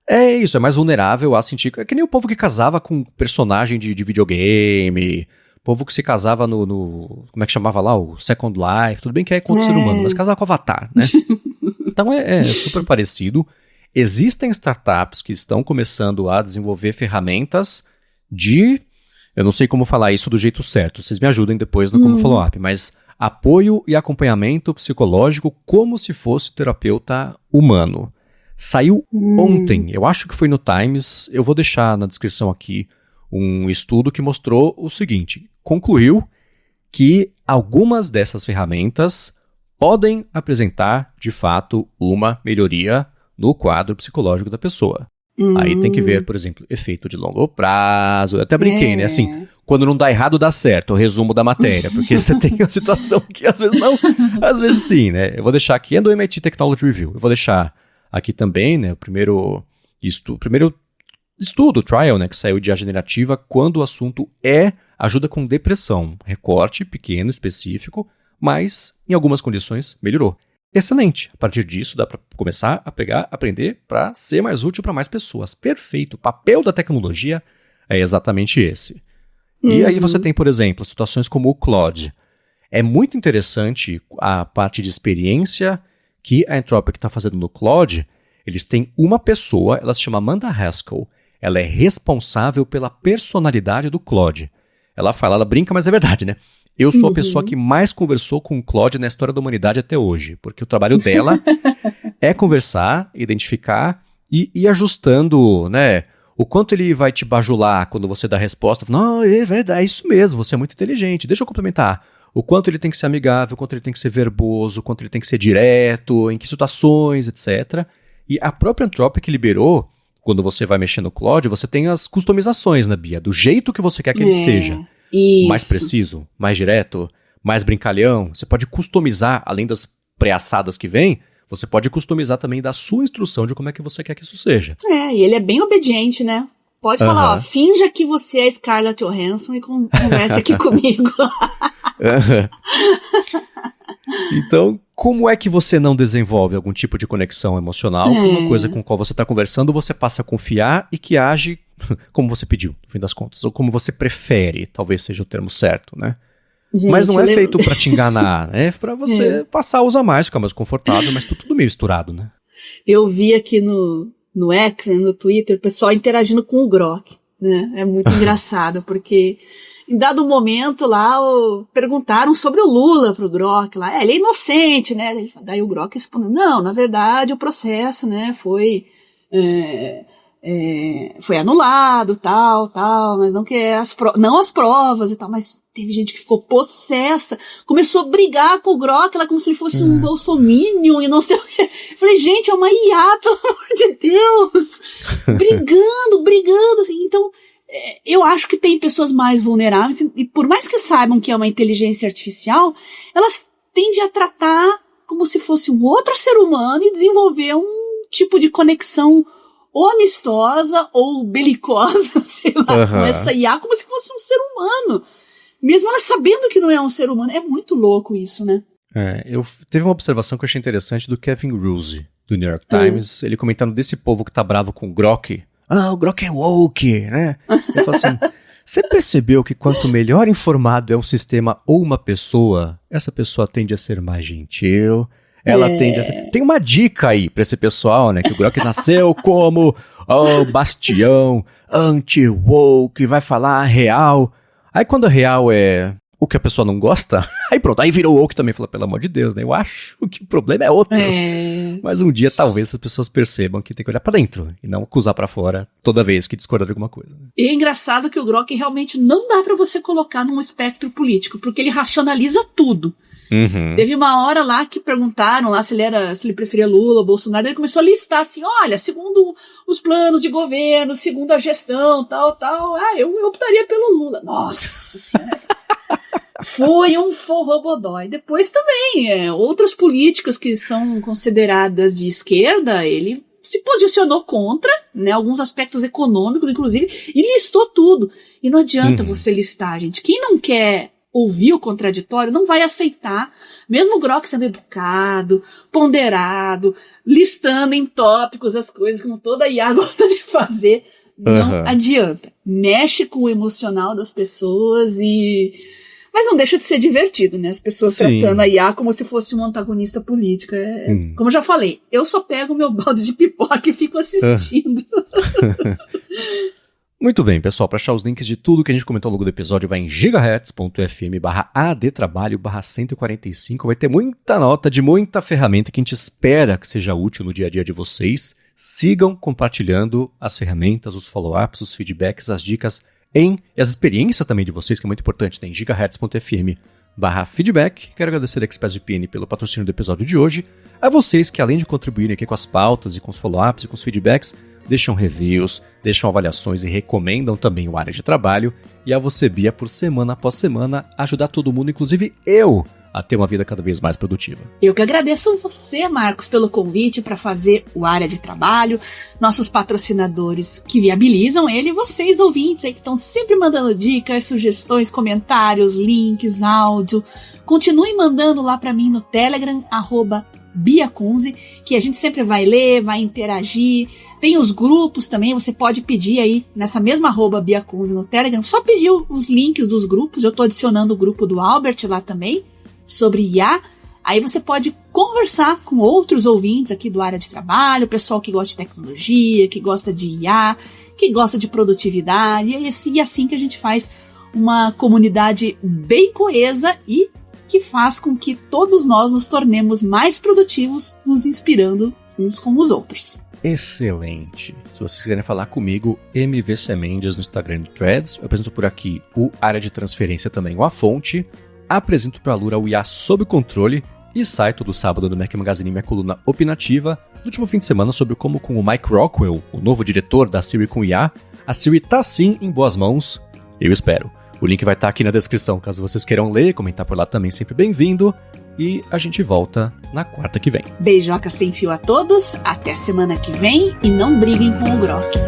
é isso, é mais vulnerável a sentir, é que nem o povo que casava com personagem de videogame, o povo que se casava no como é que chamava lá, o Second Life, tudo bem que é contra o ser humano, mas casava com Avatar, né? Então é super parecido. Existem startups que estão começando a desenvolver ferramentas eu não sei como falar isso do jeito certo, vocês me ajudem depois no como follow-up, mas apoio e acompanhamento psicológico como se fosse terapeuta humano. Saiu ontem, eu acho que foi no Times, eu vou deixar na descrição aqui um estudo que mostrou o seguinte: concluiu que algumas dessas ferramentas podem apresentar, de fato, uma melhoria no quadro psicológico da pessoa. Aí tem que ver, por exemplo, efeito de longo prazo. Eu até brinquei, né? Assim, quando não dá errado, dá certo, o resumo da matéria. Porque você tem a situação que às vezes não, às vezes sim, né? Eu vou deixar aqui, é do MIT Technology Review. Eu vou deixar aqui também, né, o primeiro estudo, trial, né, que saiu de IA generativa, quando o assunto é ajuda com depressão. Recorte pequeno, específico, mas em algumas condições melhorou. Excelente. A partir disso dá para começar a aprender para ser mais útil para mais pessoas. Perfeito. O papel da tecnologia é exatamente esse. E aí você tem, por exemplo, situações como o Claude. É muito interessante a parte de experiência que a Anthropic está fazendo no Claude. Eles têm uma pessoa, ela se chama Amanda Haskell. Ela é responsável pela personalidade do Claude. Ela fala, ela brinca, mas é verdade, né? Eu sou a pessoa que mais conversou com o Claude na história da humanidade até hoje, porque o trabalho dela é conversar, identificar e ir ajustando, né? O quanto ele vai te bajular quando você dá a resposta. Não, é verdade, é isso mesmo, você é muito inteligente. Deixa eu complementar. O quanto ele tem que ser amigável, o quanto ele tem que ser verboso, o quanto ele tem que ser direto, em que situações, etc. E a própria Anthropic liberou, quando você vai mexer no Claude, você tem as customizações, né, Bia? Do jeito que você quer que ele seja. Isso. Mais preciso, mais direto, mais brincalhão. Você pode customizar, além das pré-assadas que vem, você pode customizar também da sua instrução de como é que você quer que isso seja. E ele é bem obediente, né? Pode falar, ó, finja que você é Scarlett Johansson e converse aqui comigo. Então, como é que você não desenvolve algum tipo de conexão emocional com uma coisa com a qual você está conversando, você passa a confiar e que age como você pediu, no fim das contas, ou como você prefere, talvez seja o termo certo, né? Gente, mas não é feito pra te enganar, é pra você passar a usar mais, ficar mais confortável, mas tudo meio misturado, né? Eu vi aqui no X, né, no Twitter, o pessoal interagindo com o Grok, né? É muito engraçado, porque em dado momento lá, perguntaram sobre o Lula pro Grok lá, ele é inocente, né? Daí o Grok respondeu, não, na verdade o processo, né, foi anulado, tal, mas não que não as provas e tal, mas teve gente que ficou possessa, começou a brigar com o Grok, ela como se ele fosse um bolsominion e não sei o que. Eu falei, gente, é uma IA, pelo amor de Deus! brigando, assim. Então, eu acho que tem pessoas mais vulneráveis, e por mais que saibam que é uma inteligência artificial, elas tendem a tratar como se fosse um outro ser humano e desenvolver um tipo de conexão ou amistosa ou belicosa, sei lá, com essa IA, como se fosse um ser humano. Mesmo ela sabendo que não é um ser humano. É muito louco isso, né? Teve uma observação que eu achei interessante do Kevin Roose, do New York Times, ele comentando desse povo que tá bravo com o Grok. O Grok é woke, né? Ele falou assim, você percebeu que quanto melhor informado é um sistema ou uma pessoa, essa pessoa tende a ser mais gentil, ela tende a ser... Tem uma dica aí pra esse pessoal, né? Que o Grok nasceu como bastião anti-woke, vai falar real. Aí quando a real é o que a pessoa não gosta, aí pronto, aí virou woke também, falou, pelo amor de Deus, né? Eu acho que o problema é outro. Mas um dia talvez as pessoas percebam que tem que olhar pra dentro e não acusar pra fora toda vez que discordar de alguma coisa. E é engraçado que o Grok realmente não dá pra você colocar num espectro político, porque ele racionaliza tudo. Teve uma hora lá que perguntaram lá se ele preferia Lula ou Bolsonaro, ele começou a listar assim, olha, segundo os planos de governo, segundo a gestão, tal, eu optaria pelo Lula. Nossa Senhora. Foi um forrobodói. Depois também, outras políticas que são consideradas de esquerda, ele se posicionou contra, né, alguns aspectos econômicos, inclusive, e listou tudo. E não adianta você listar, gente. Quem não quer ouvir o contraditório não vai aceitar, mesmo o Grok sendo educado, ponderado, listando em tópicos as coisas, como toda IA gosta de fazer, não adianta. Mexe com o emocional das pessoas mas não deixa de ser divertido, né? As pessoas tratando a IA como se fosse um antagonista político. Como eu já falei, eu só pego o meu balde de pipoca e fico assistindo. Muito bem, pessoal, para achar os links de tudo que a gente comentou ao longo do episódio, vai em gigahertz.fm/adtrabalho/145, vai ter muita nota de muita ferramenta que a gente espera que seja útil no dia a dia de vocês. Sigam compartilhando as ferramentas, os follow-ups, os feedbacks, as dicas e as experiências também de vocês, que é muito importante, né? Em gigahertz.fm/feedback. Quero agradecer a ExpressVPN pelo patrocínio do episódio de hoje. A vocês que, além de contribuírem aqui com as pautas e com os follow-ups e com os feedbacks, deixam reviews, deixam avaliações e recomendam também o Área de Trabalho. E a você, Bia, por semana após semana, ajudar todo mundo, inclusive eu, a ter uma vida cada vez mais produtiva. Eu que agradeço você, Marcos, pelo convite para fazer o Área de Trabalho, nossos patrocinadores que viabilizam ele, e vocês, ouvintes, aí que estão sempre mandando dicas, sugestões, comentários, links, áudio. Continuem mandando lá para mim no Telegram, @BiaCunze, que a gente sempre vai ler, vai interagir. Tem os grupos também, você pode pedir aí nessa mesma @BiaCunze no Telegram, só pedir os links dos grupos. Eu tô adicionando o grupo do Albert lá também, sobre IA. Aí você pode conversar com outros ouvintes aqui do Área de Trabalho, pessoal que gosta de tecnologia, que gosta de IA, que gosta de produtividade, e assim que a gente faz uma comunidade bem coesa e que faz com que todos nós nos tornemos mais produtivos, nos inspirando uns com os outros. Excelente. Se vocês quiserem falar comigo, MVC Mendes no Instagram e Threads. Eu apresento por aqui o Área de Transferência também, o A Fonte. Apresento para a Lura o IA Sob Controle e sai todo sábado no Mac Magazine minha coluna opinativa no último fim de semana sobre como com o Mike Rockwell, o novo diretor da Siri com IA, a Siri tá sim em boas mãos. Eu espero. O link vai estar aqui na descrição, caso vocês queiram ler, comentar por lá também, sempre bem-vindo. e a gente volta na quarta que vem. Beijoca sem fio a todos, até semana que vem e não briguem com o Grok.